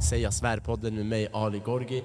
Säga svärpodden med mig, Ali Gorgi.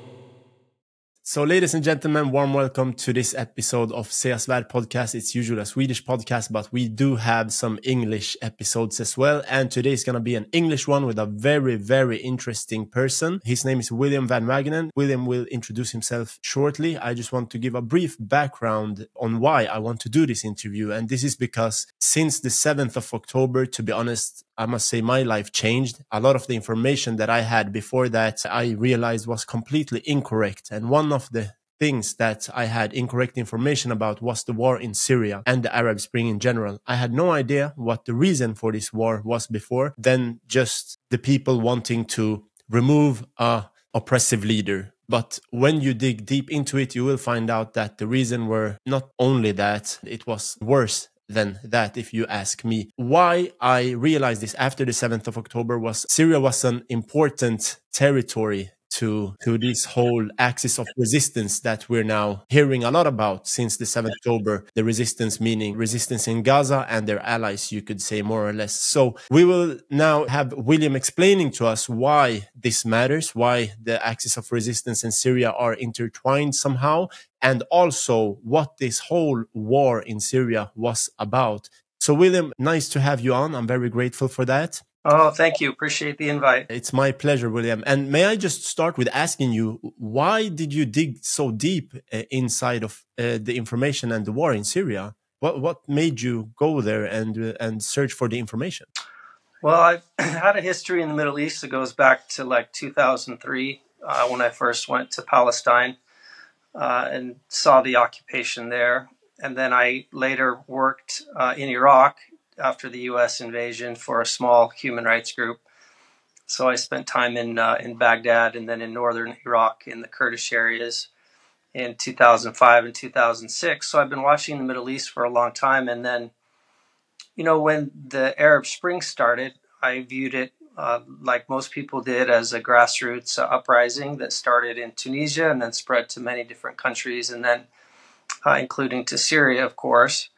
So ladies and gentlemen, warm welcome to this episode of Säga svär podcast. It's usually a Swedish podcast, but we do have some English episodes as well. And today is going to be an English one with a very, very interesting person. His name is William van Waganen. William will introduce himself shortly. I just want to give a brief background on why I want to do this interview. And this is because since the 7th of October, to be honest, I must say my life changed. A lot of the information that I had before that I realized was completely incorrect. And one of the things that I had incorrect information about was the war in Syria and the Arab Spring in general. I had no idea what the reason for this war was before, than just the people wanting to remove a oppressive leader. But when you dig deep into it, you will find out that the reason were not only that, it was worse than that, if you ask me. Why I realized this after the 7th of October was Syria was an important territory to this whole axis of resistance that we're now hearing a lot about since the 7th of October. The resistance meaning resistance in Gaza and their allies, you could say, more or less. So we will now have William explaining to us why this matters, why the axis of resistance in Syria are intertwined somehow, and also what this whole war in Syria was about. So William, nice to have you on. I'm very grateful for that. Oh, thank you. Appreciate the invite. It's my pleasure, William. And may I just start with asking you, why did you dig so deep inside of the information and the war in Syria? What made you go there and search for the information? Well, I've had a history in the Middle East that goes back to like 2003 when I first went to Palestine and saw the occupation there. And then I later worked in Iraq after the U.S. invasion for a small human rights group. So I spent time in Baghdad and then in northern Iraq in the Kurdish areas in 2005 and 2006. So I've been watching the Middle East for a long time. And then, you know, when the Arab Spring started, I viewed it like most people did as a grassroots uprising that started in Tunisia and then spread to many different countries and then including to Syria, of course.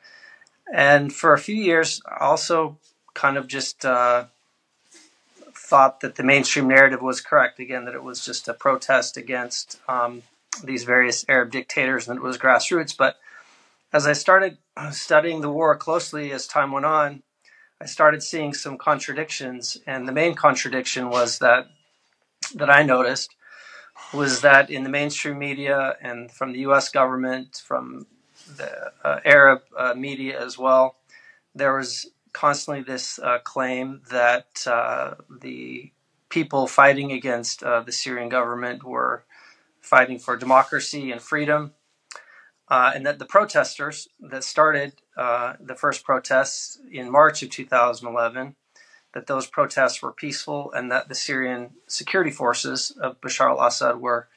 And for a few years, I also kind of just thought that the mainstream narrative was correct. Again, that it was just a protest against these various Arab dictators and that it was grassroots. But as I started studying the war closely as time went on, I started seeing some contradictions. And the main contradiction was that I noticed was that in the mainstream media and from the U.S. government, from the Arab media as well, there was constantly this claim that the people fighting against the Syrian government were fighting for democracy and freedom, and that the protesters that started the first protests in March of 2011, that those protests were peaceful and that the Syrian security forces of Bashar al-Assad were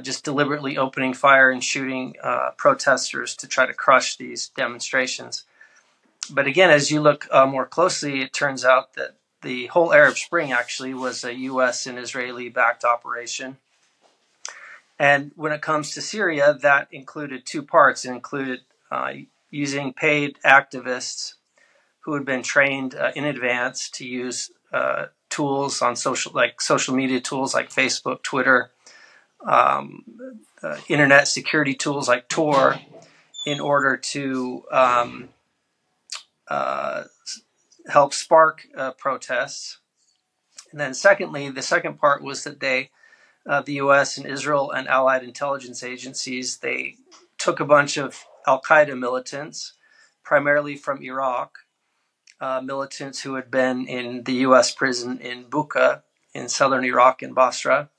just deliberately opening fire and shooting protesters to try to crush these demonstrations. But again, as you look more closely, it turns out that the whole Arab Spring actually was a U.S. and Israeli-backed operation. And when it comes to Syria, that included two parts. It included using paid activists who had been trained in advance to use tools on social media tools like Facebook, Twitter, internet security tools like Tor, in order to help spark protests. And then secondly, the second part was that the U.S. and Israel and allied intelligence agencies, they took a bunch of al-Qaeda militants, primarily from Iraq, militants who had been in the U.S. prison in Buqa in southern Iraq and Basra,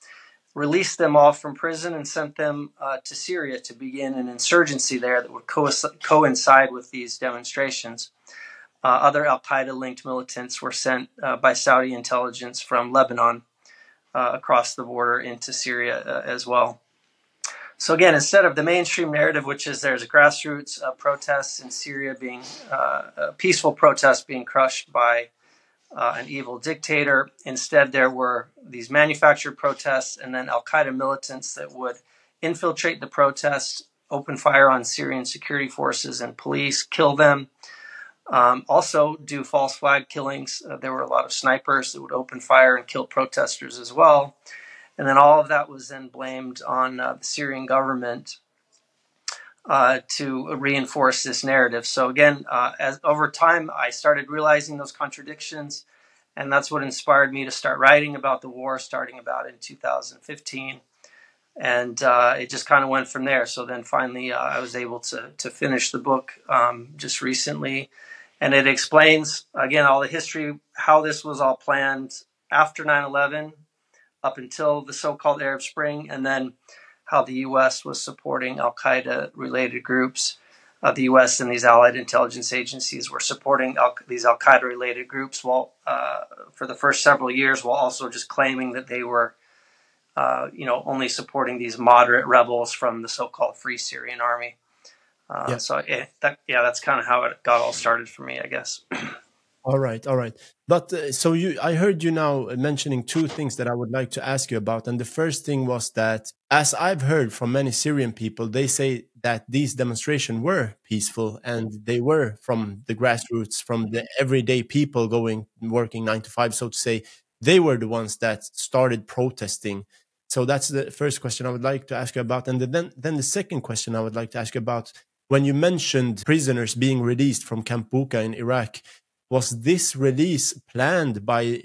released them all from prison and sent them to Syria to begin an insurgency there that would coincide with these demonstrations. Other al-Qaeda-linked militants were sent by Saudi intelligence from Lebanon across the border into Syria as well. So again, instead of the mainstream narrative, which is there's grassroots protests in Syria being peaceful protests being crushed by an evil dictator, instead there were these manufactured protests and then al-Qaeda militants that would infiltrate the protests, open fire on Syrian security forces and police, kill them, Also do false flag killings. There were a lot of snipers that would open fire and kill protesters as well. And then all of that was then blamed on the Syrian government to reinforce this narrative. So again, as over time, I started realizing those contradictions, and that's what inspired me to start writing about the war, starting about in 2015. And it just kind of went from there. So then finally, I was able to finish the book just recently. And it explains, again, all the history, how this was all planned after 9/11, up until the so-called Arab Spring, and then how the U.S. was supporting al-Qaeda-related groups. The U.S. and these allied intelligence agencies were supporting these al-Qaeda-related groups while, for the first several years, while also just claiming that they were only supporting these moderate rebels from the so-called Free Syrian Army. So that's kind of how it got all started for me, I guess. All right, all right. But I heard you now mentioning two things that I would like to ask you about. And the first thing was that, as I've heard from many Syrian people, they say that these demonstrations were peaceful and they were from the grassroots, from the everyday people working 9 to 5, so to say. They were the ones that started protesting. So that's the first question I would like to ask you about. And then the second question I would like to ask you about, when you mentioned prisoners being released from Camp Bucca in Iraq, was this release planned by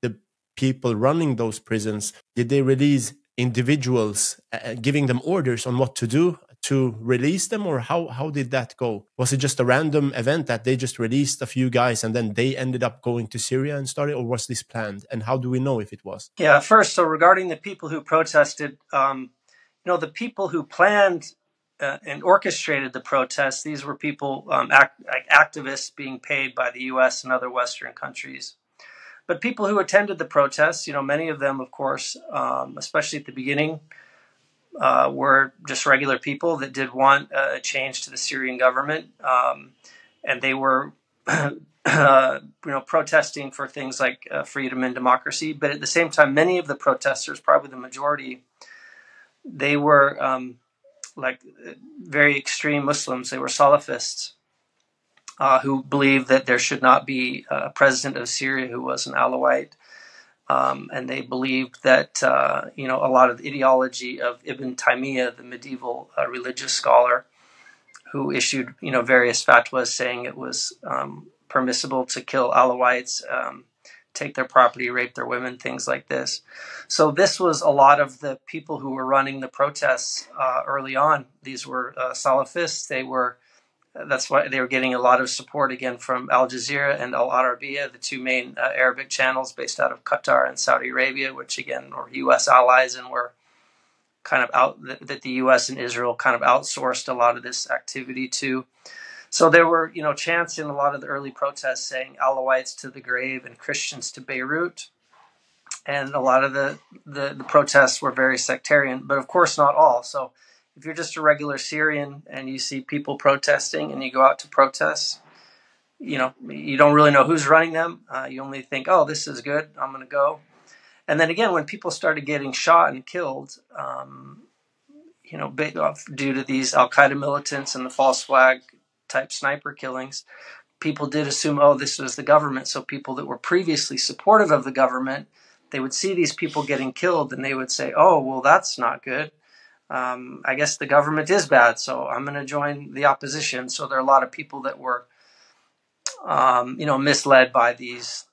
the people running those prisons? Did they release individuals, giving them orders on what to do to release them, or how did that go? Was it just a random event that they just released a few guys and then they ended up going to Syria and started, or was this planned? And how do we know if it was? Yeah, first, so regarding the people who protested, the people who planned and orchestrated the protests, these were people, activists being paid by the U.S. and other Western countries. But people who attended the protests, many of them, of course, especially at the beginning, were just regular people that did want a change to the Syrian government. And they were, protesting for things like freedom and democracy. But at the same time, many of the protesters, probably the majority, they were very extreme Muslims. They were Salafists who believed that there should not be a president of Syria who was an Alawite. And they believed that, a lot of the ideology of Ibn Taymiyyah, the medieval religious scholar, who issued, various fatwas saying it was permissible to kill Alawites, take their property, rape their women, things like this. So this was a lot of the people who were running the protests early on. These were Salafists. That's why they were getting a lot of support again from Al Jazeera and Al Arabiya, the two main Arabic channels based out of Qatar and Saudi Arabia, which again were U.S. allies and were kind of that the U.S. and Israel kind of outsourced a lot of this activity to. So there were, chants in a lot of the early protests saying Alawites to the grave and Christians to Beirut. And a lot of the protests were very sectarian, but of course not all. So if you're just a regular Syrian and you see people protesting and you go out to protest, you don't really know who's running them. You only think, oh, this is good, I'm going to go. And then again, when people started getting shot and killed, due to these Al-Qaeda militants and the false flag type sniper killings, people did assume, oh, this was the government. So people that were previously supportive of the government, they would see these people getting killed and they would say, oh, well, that's not good. I guess the government is bad, so I'm going to join the opposition. So there are a lot of people that were, misled by these,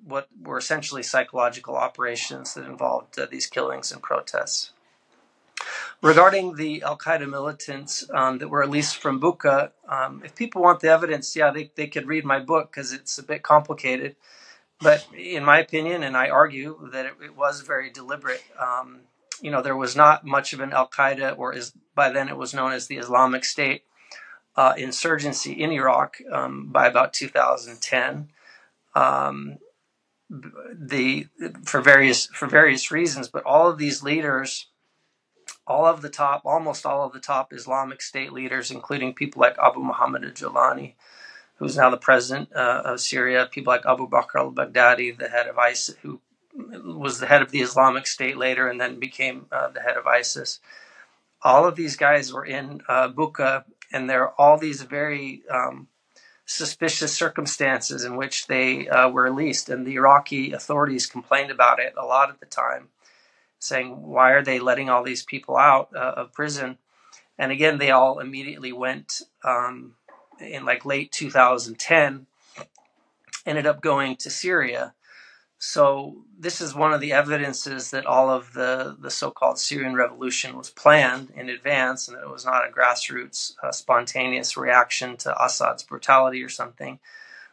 what were essentially psychological operations that involved these killings and protests. Regarding the Al-Qaeda militants that were released from Bucca, if people want the evidence, they could read my book because it's a bit complicated. But in my opinion, and I argue that it was very deliberate. There was not much of an Al-Qaeda, or by then it was known as the Islamic State, insurgency in Iraq by about 2010. For various reasons, but all of these leaders, almost all of the top Islamic State leaders, including people like Abu Muhammad al-Jilani, who's now the president of Syria, people like Abu Bakr al-Baghdadi, the head of ISIS, who was the head of the Islamic State later and then became the head of ISIS. All of these guys were in Bucca, and there are all these very suspicious circumstances in which they were released. And the Iraqi authorities complained about it a lot at the time, saying, why are they letting all these people out of prison? And again, they all immediately went in like late 2010, ended up going to Syria. So this is one of the evidences that all of the so-called Syrian revolution was planned in advance, and it was not a grassroots, spontaneous reaction to Assad's brutality or something.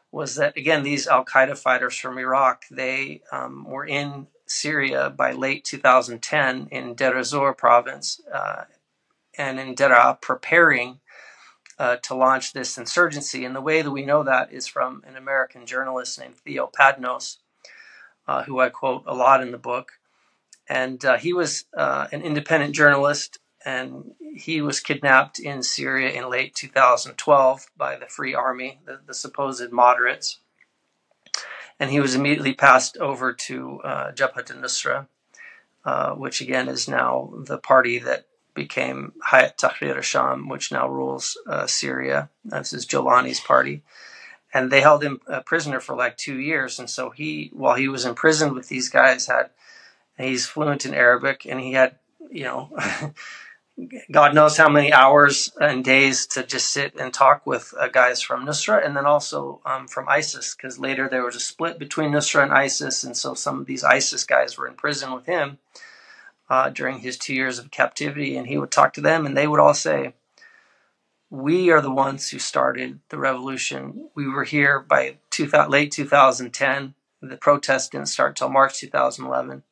Was that, again, these al-Qaeda fighters from Iraq, they were in Syria by late 2010 in Deir ez-Zor province and in Deraa, preparing to launch this insurgency. And the way that we know that is from an American journalist named Theo Padnos, who I quote a lot in the book. And he was an independent journalist, and he was kidnapped in Syria in late 2012 by the Free Army, the supposed moderates. And he was immediately passed over to Jabhat al-Nusra, which again is now the party that became Hayat Tahrir al-Sham, which now rules Syria. This is Jolani's party. And they held him a prisoner for like 2 years. And so while he was in prison with these guys, he's fluent in Arabic, and he had, God knows how many hours and days to just sit and talk with guys from Nusra, and then also from ISIS, because later there was a split between Nusra and ISIS. And so some of these ISIS guys were in prison with him during his 2 years of captivity. And he would talk to them, and they would all say, we are the ones who started the revolution. We were here by late 2010. The protests didn't start till March 2011.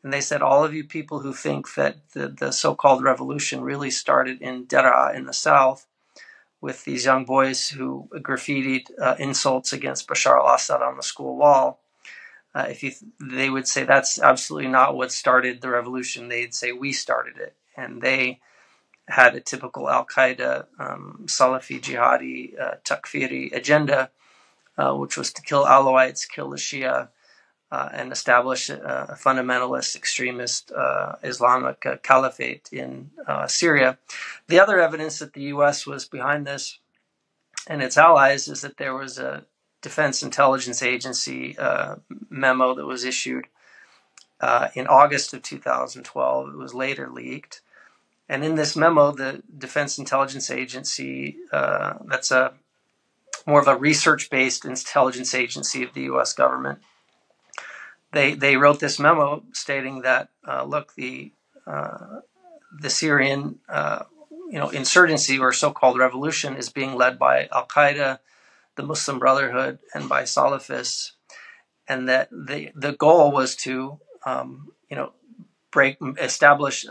And they said, all of you people who think that the so-called revolution really started in Deraa in the south with these young boys who graffitied insults against Bashar al-Assad on the school wall, they would say that's absolutely not what started the revolution. They'd say we started it. And they had a typical al-Qaeda, Salafi, jihadi, takfiri agenda, which was to kill Alawites, kill the Shia, and establish a fundamentalist, extremist Islamic caliphate in Syria. The other evidence that the U.S. was behind this and its allies is that there was a Defense Intelligence Agency memo that was issued in August of 2012. It was later leaked. And in this memo, the Defense Intelligence Agency, that's more of a research-based intelligence agency of the U.S. government, they wrote this memo stating that, look, the Syrian insurgency or so-called revolution is being led by Al-Qaeda, the Muslim Brotherhood, and by Salafists, and that the goal was to establish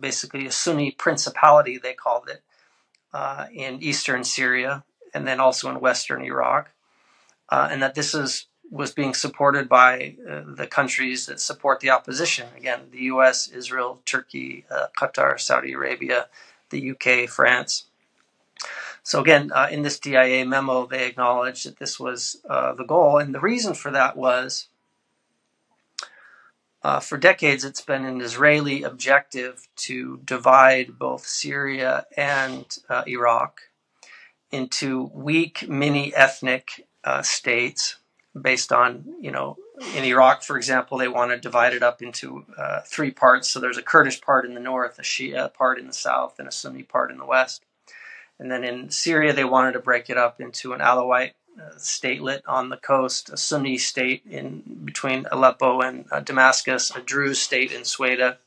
basically a Sunni principality, they called it, in eastern Syria and then also in western Iraq, and that this was being supported by the countries that support the opposition. Again, the U.S., Israel, Turkey, Qatar, Saudi Arabia, the UK, France. So again, in this DIA memo, they acknowledged that this was the goal, and the reason for that was for decades, it's been an Israeli objective to divide both Syria and Iraq into weak mini-ethnic states based on, in Iraq, for example, they want to divide it up into 3 parts. So there's a Kurdish part in the north, a Shia part in the south, and a Sunni part in the west. And then in Syria, they wanted to break it up into an Alawite statelet on the coast, a Sunni state in between Aleppo and Damascus, a Druze state in Sweda.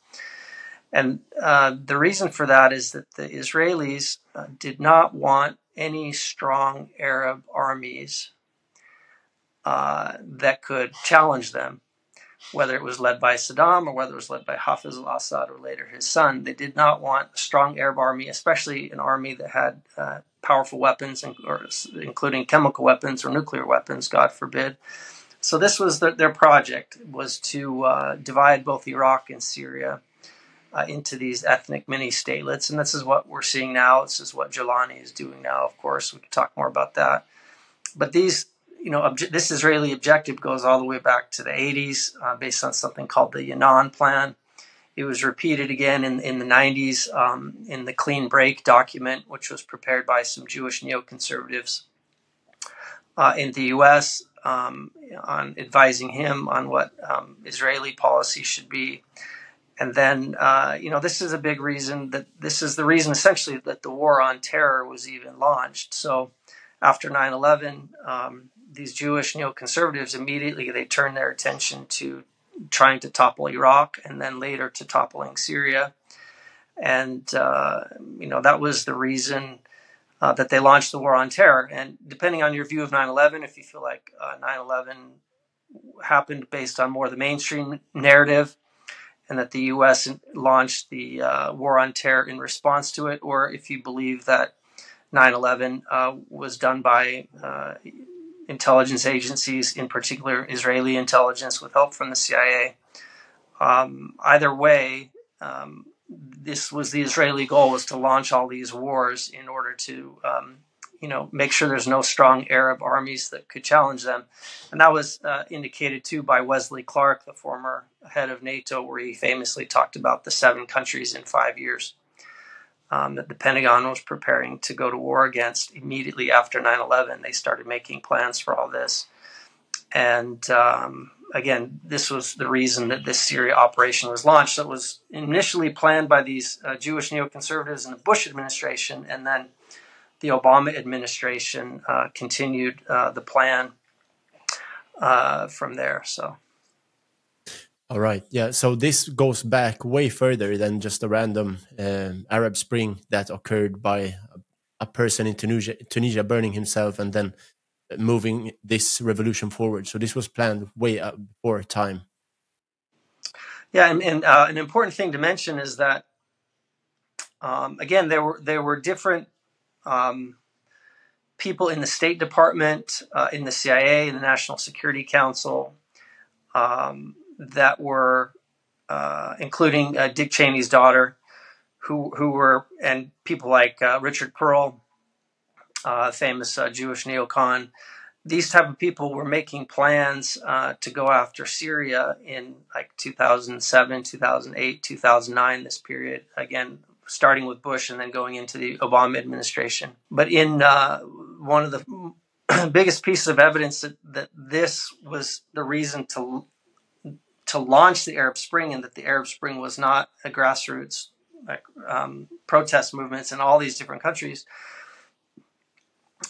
And the reason for that is that the Israelis did not want any strong Arab armies that could challenge them, whether it was led by Saddam or whether it was led by Hafiz al-Assad or later his son. They did not want a strong Arab army, especially an army that had powerful weapons, including chemical weapons or nuclear weapons, God forbid. So this was their project, was to divide both Iraq and Syria into these ethnic mini-statelets. And this is what we're seeing now. This is what Jolani is doing now, of course. We can talk more about that. But this Israeli objective goes all the way back to the 80s based on something called the Yanan Plan. It was repeated again in the 90s in the Clean Break document, which was prepared by some Jewish neoconservatives in the U.S. On advising him on what Israeli policy should be. And then, this is a big reason this is the reason essentially that the war on terror was even launched. So after 9/11, these Jewish neoconservatives immediately, they turned their attention to trying to topple Iraq and then later to toppling Syria. And, that was the reason that they launched the war on terror. And depending on your view of 9/11, if you feel like 9/11 happened based on more of the mainstream narrative and that the U.S. launched the war on terror in response to it, or if you believe that 9/11 was done by intelligence agencies, in particular Israeli intelligence with help from the CIA. Either way, this was the Israeli goal, was to launch all these wars in order to, make sure there's no strong Arab armies that could challenge them. And that was indicated too by Wesley Clark, the former head of NATO, where he famously talked about the 7 countries in 5 years that the Pentagon was preparing to go to war against. Immediately after 9/11, they started making plans for all this. And again, this was the reason that this Syria operation was launched. It was initially planned by these Jewish neoconservatives in the Bush administration, and then the Obama administration continued the plan from there. So. All right. Yeah. So this goes back way further than just a random Arab Spring that occurred by a person in Tunisia burning himself and then moving this revolution forward. So this was planned way before time. Yeah, and an important thing to mention is that again, there were different people in the State Department, in the CIA, in the National Security Council, that were, including Dick Cheney's daughter, who were, and people like Richard Pearl, famous Jewish neocon. These type of people were making plans to go after Syria in like 2007, 2008, 2009, this period, again, starting with Bush and then going into the Obama administration. But in one of the biggest pieces of evidence that this was the reason to launch the Arab Spring, and that the Arab Spring was not a grassroots protest movements in all these different countries,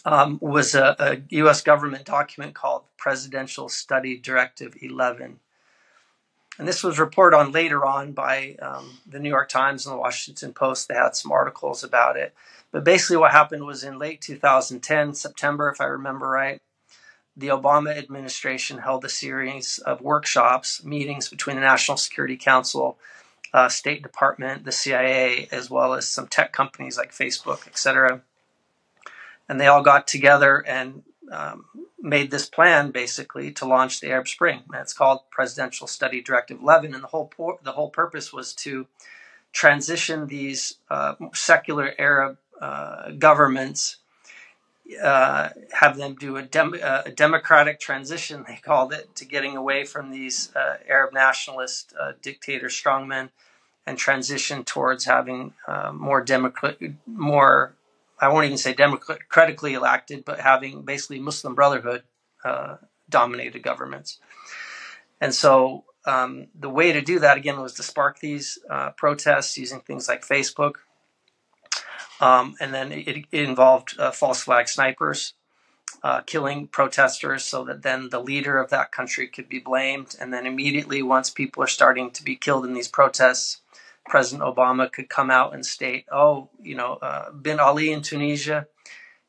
was a U.S. government document called Presidential Study Directive 11. And this was reported on later on by the New York Times and the Washington Post. They had some articles about it. But basically what happened was in late 2010, September, if I remember right, the Obama administration held a series of workshops, meetings between the National Security Council, State Department, the CIA, as well as some tech companies like Facebook, etc. And they all got together and made this plan basically to launch the Arab Spring. And it's called Presidential Study Directive 11. And the whole purpose was to transition these secular Arab governments, have them do a democratic transition, they called it, to getting away from these Arab nationalist dictator strongmen, and transition towards having more, I won't even say democratically elected, but having basically Muslim Brotherhood dominated governments. And so the way to do that, again, was to spark these protests using things like Facebook. And then it involved false flag snipers killing protesters, so that then the leader of that country could be blamed. And then immediately, once people are starting to be killed in these protests, President Obama could come out and state, Bin Ali in Tunisia,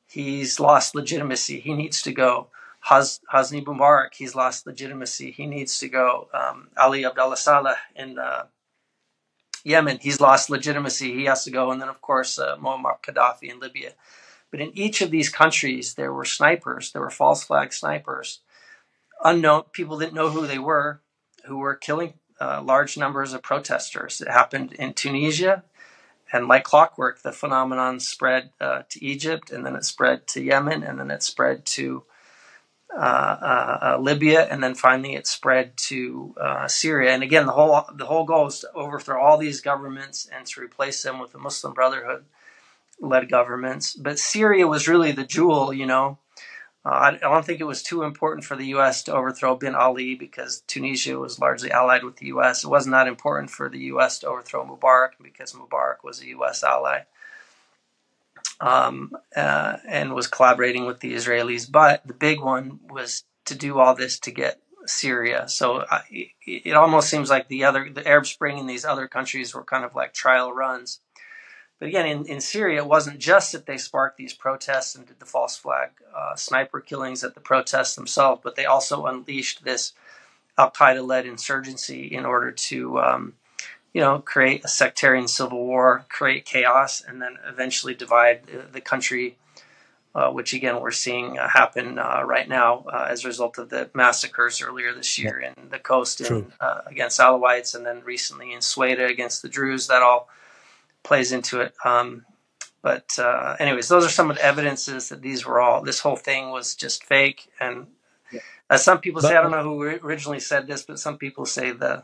he's lost legitimacy, he needs to go. Hosni Mubarak, he's lost legitimacy, he needs to go. Ali Abdullah Saleh in Yemen, he's lost legitimacy, he has to go. And then, of course, Muammar Gaddafi in Libya. But in each of these countries, there were snipers, there were false flag snipers, unknown, people didn't know who they were, who were killing large numbers of protesters. It happened in Tunisia, and like clockwork, the phenomenon spread to Egypt, and then it spread to Yemen, and then it spread to Libya, and then finally it spread to Syria. And again, the whole goal is to overthrow all these governments and to replace them with the Muslim Brotherhood-led governments. But Syria was really the jewel, I don't think it was too important for the U.S. to overthrow bin Ali because Tunisia was largely allied with the U.S. It wasn't that important for the U.S. to overthrow Mubarak because Mubarak was a U.S. ally and was collaborating with the Israelis. But the big one was to do all this to get Syria. So it almost seems like the Arab Spring and these other countries were kind of like trial runs. But again, in Syria, it wasn't just that they sparked these protests and did the false flag sniper killings at the protests themselves, but they also unleashed this al-Qaeda-led insurgency in order to, create a sectarian civil war, create chaos, and then eventually divide the country, which again we're seeing happen right now as a result of the massacres earlier this year in the coast against Alawites, and then recently in Sweden against the Druze. That all plays into it. But anyways, those are some of the evidences that this whole thing was just fake. And as some people say, I don't know who originally said this, but some people say the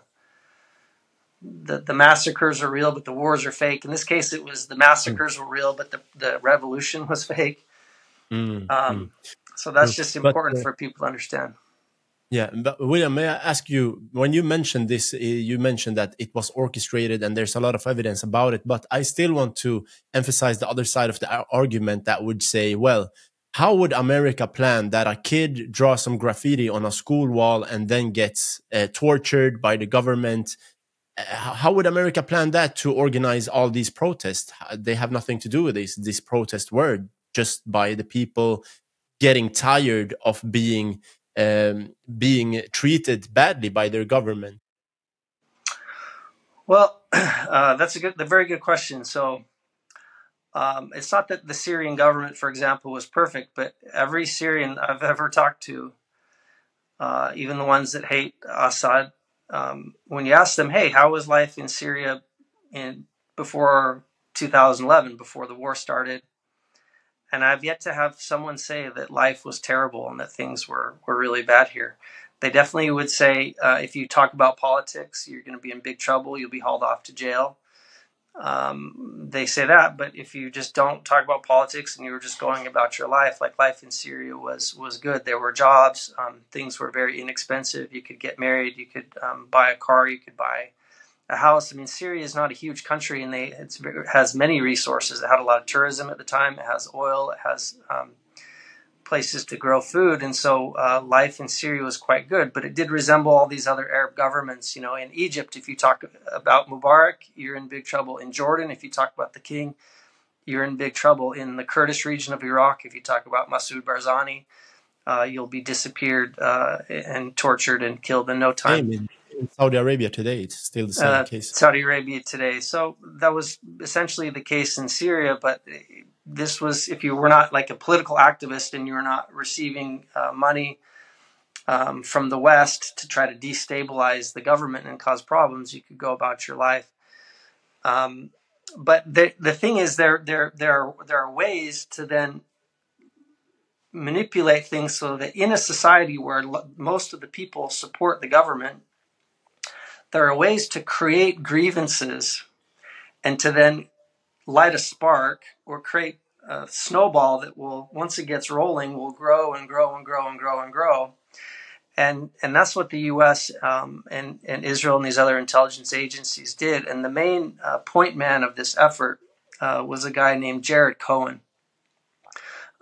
massacres are real, but the wars are fake. In this case, it was the massacres were real, but the revolution was fake. So that's just important for people to understand. Yeah, but William, may I ask you, when you mentioned this, you mentioned that it was orchestrated and there's a lot of evidence about it, but I still want to emphasize the other side of the argument that would say, well, how would America plan that a kid draws some graffiti on a school wall and then gets tortured by the government? How would America plan that to organize all these protests? They have nothing to do with this protest word, just by the people getting tired of being treated badly by their government? Well, that's a very good question. So it's not that the Syrian government, for example, was perfect, but every Syrian I've ever talked to, even the ones that hate Assad, when you ask them, hey, how was life in Syria before 2011, before the war started? And I've yet to have someone say that life was terrible and that things were really bad here. They definitely would say, if you talk about politics, you're going to be in big trouble. You'll be hauled off to jail. They say that, but if you just don't talk about politics and you were just going about your life, like life in Syria was good. There were jobs. Things were very inexpensive. You could get married. You could buy a car. You could buy a house. I mean, Syria is not a huge country, and it has many resources. It had a lot of tourism at the time. It has oil. It has places to grow food, and so life in Syria was quite good. But it did resemble all these other Arab governments. In Egypt, if you talk about Mubarak, you're in big trouble. In Jordan, if you talk about the king, you're in big trouble. In the Kurdish region of Iraq, if you talk about Masoud Barzani, you'll be disappeared and tortured and killed in no time. In Saudi Arabia today, it's still the same case. Saudi Arabia today. So that was essentially the case in Syria, but this was, if you were not like a political activist and you were not receiving money from the West to try to destabilize the government and cause problems, you could go about your life. But the thing is, there are ways to then manipulate things so that in a society where most of the people support the government, there are ways to create grievances and to then light a spark or create a snowball that will, once it gets rolling, will grow and grow and grow and grow and grow. And that's what the U.S. And Israel and these other intelligence agencies did. And the main point man of this effort was a guy named Jared Cohen,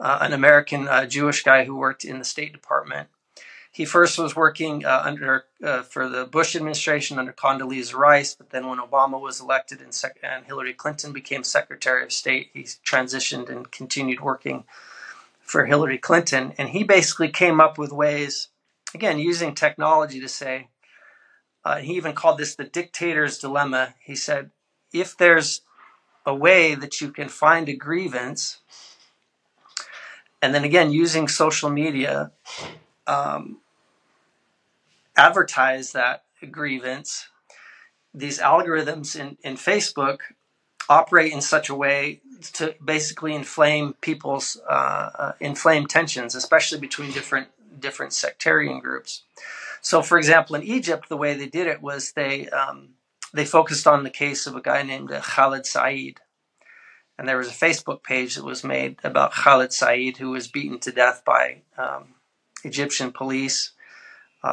an American Jewish guy who worked in the State Department. He first was working for the Bush administration under Condoleezza Rice, but then when Obama was elected and Hillary Clinton became Secretary of State, he transitioned and continued working for Hillary Clinton. And he basically came up with ways, again, using technology to say, he even called this the dictator's dilemma. He said, if there's a way that you can find a grievance, and then again, using social media, advertise that grievance, these algorithms in Facebook operate in such a way to basically inflame people's inflame tensions, especially between different sectarian groups. So, for example, in Egypt, the way they did it was they focused on the case of a guy named Khalid Said. And there was a Facebook page that was made about Khalid Said, who was beaten to death by Egyptian police.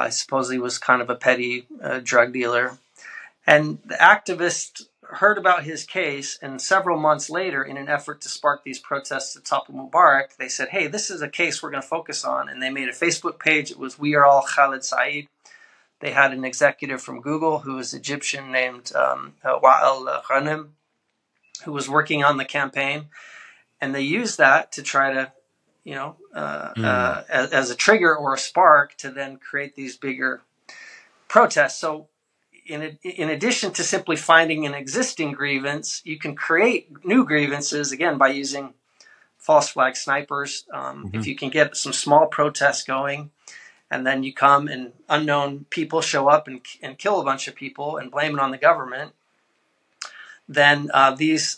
Supposedly was kind of a petty drug dealer. And the activists heard about his case, and several months later, in an effort to spark these protests to topple Mubarak, they said, hey, this is a case we're going to focus on. And they made a Facebook page. It was We Are All Khalid Said. They had an executive from Google who was Egyptian named Waganen, who was working on the campaign. And they used that to try to, as a trigger or a spark to then create these bigger protests. So in addition to simply finding an existing grievance, you can create new grievances, again, by using false flag snipers. If you can get some small protests going, and then you come and unknown people show up and kill a bunch of people and blame it on the government, then these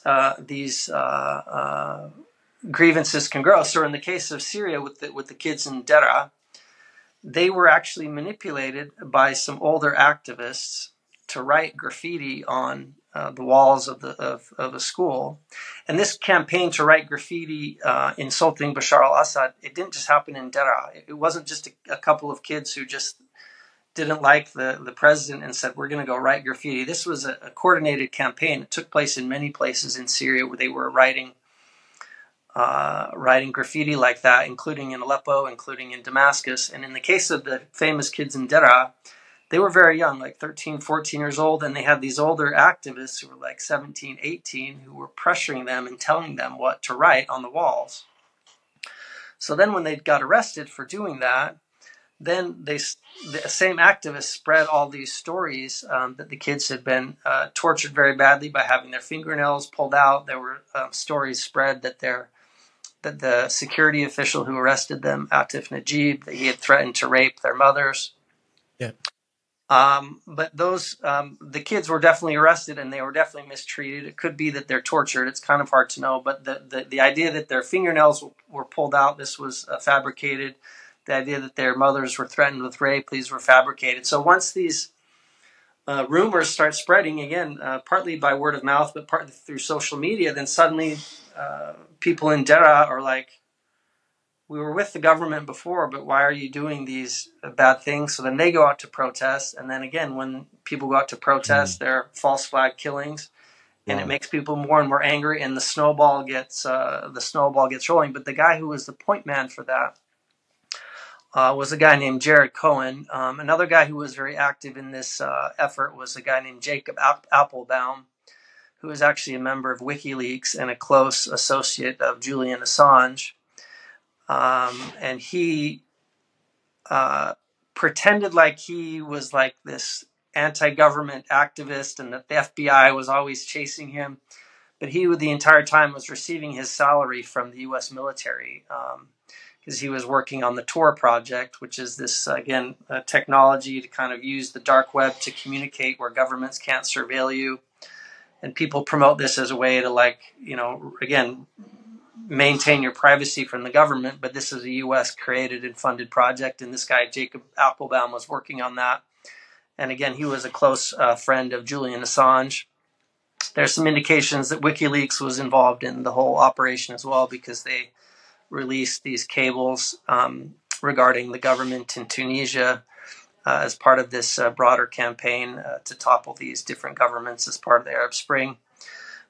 grievances can grow. So in the case of Syria with the kids in Dera, they were actually manipulated by some older activists to write graffiti on the walls of a school. And this campaign to write graffiti insulting Bashar al-Assad, it didn't just happen in Dera. It wasn't just a couple of kids who just didn't like the president and said, we're going to go write graffiti. This was a coordinated campaign. It took place in many places in Syria where they were writing graffiti like that, including in Aleppo, including in Damascus. And in the case of the famous kids in Dera, they were very young, like 13, 14 years old, and they had these older activists who were like 17, 18, who were pressuring them and telling them what to write on the walls. So then when they got arrested for doing that, then the same activists spread all these stories that the kids had been tortured very badly by having their fingernails pulled out. There were stories spread that the security official who arrested them, Atif Najib, that he had threatened to rape their mothers. Yeah. But the kids were definitely arrested and they were definitely mistreated. It could be that they're tortured. It's kind of hard to know. But the idea that their fingernails were pulled out, this was fabricated. The idea that their mothers were threatened with rape, these were fabricated. So once these rumors start spreading, again, partly by word of mouth, but partly through social media, then suddenly people in Dera are like, we were with the government before, but why are you doing these bad things? So then they go out to protest. And then again, when people go out to protest, there are false flag killings. And it makes people more and more angry, and the snowball gets rolling. But the guy who was the point man for that was a guy named Jared Cohen. Another guy who was very active in this effort was a guy named Jacob Applebaum, who was actually a member of WikiLeaks and a close associate of Julian Assange. And he pretended like he was like this anti-government activist and that the FBI was always chasing him. But he, the entire time, was receiving his salary from the U.S. military because he was working on the Tor project, which is this, again, technology to kind of use the dark web to communicate where governments can't surveil you. And people promote this as a way to, again, maintain your privacy from the government. But this is a U.S. created and funded project. And this guy, Jacob Applebaum, was working on that. And again, he was a close friend of Julian Assange. There's some indications that WikiLeaks was involved in the whole operation as well, because they released these cables regarding the government in Tunisia as part of this broader campaign to topple these different governments as part of the Arab Spring.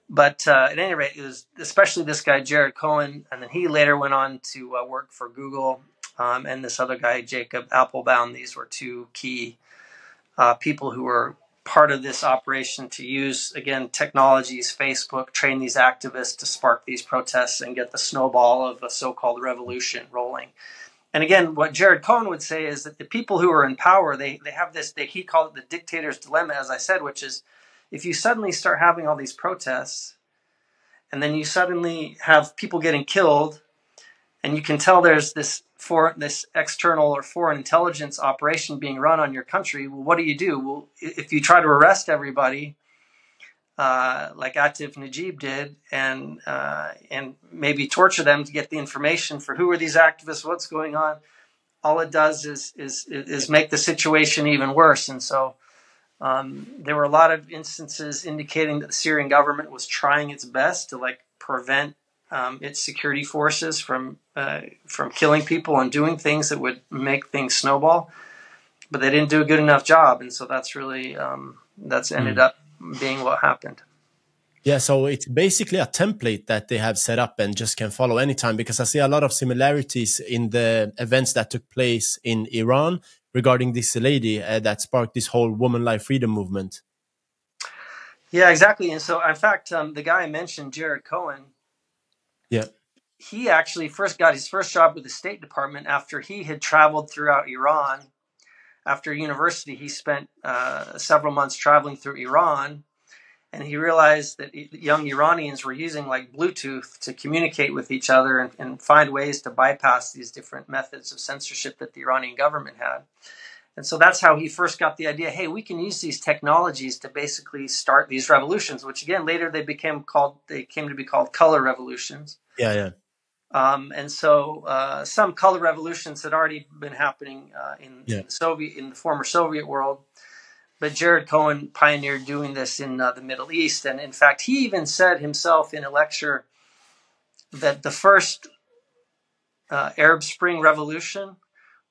But at any rate, it was especially this guy, Jared Cohen, and then he later went on to work for Google, and this other guy, Jacob Applebaum. These were two key people who were part of this operation to use, again, technologies, Facebook, train these activists to spark these protests and get the snowball of a so-called revolution rolling. And again, what Jared Cohen would say is that the people who are in power, they have this, he called it the dictator's dilemma, as I said, which is if you suddenly start having all these protests and then you suddenly have people getting killed and you can tell there's this external or foreign intelligence operation being run on your country, well, what do? Well, if you try to arrest everybody, like Atif Najib did, and maybe torture them to get the information for who are these activists, what's going on, all it does is make the situation even worse. And so there were a lot of instances indicating that the Syrian government was trying its best to prevent its security forces from killing people and doing things that would make things snowball. But they didn't do a good enough job, and so that's really that's ended up being what happened. Yeah, so it's basically a template that they have set up and just can follow anytime, because I see a lot of similarities in the events that took place in Iran regarding this lady that sparked this whole woman life freedom movement. Yeah, exactly. And so, in fact, the guy I mentioned, Jared Cohen, yeah, he actually first got his first job with the State Department after he had traveled throughout Iran. After university, he spent several months traveling through Iran, and he realized that young Iranians were using like Bluetooth to communicate with each other and find ways to bypass these different methods of censorship that the Iranian government had. And so that's how he first got the idea, hey, we can use these technologies to basically start these revolutions, which again, later they came to be called color revolutions. Yeah, yeah. And so some color revolutions had already been happening in the former Soviet world, but Jared Cohen pioneered doing this in the Middle East. And in fact, he even said himself in a lecture that the first Arab Spring Revolution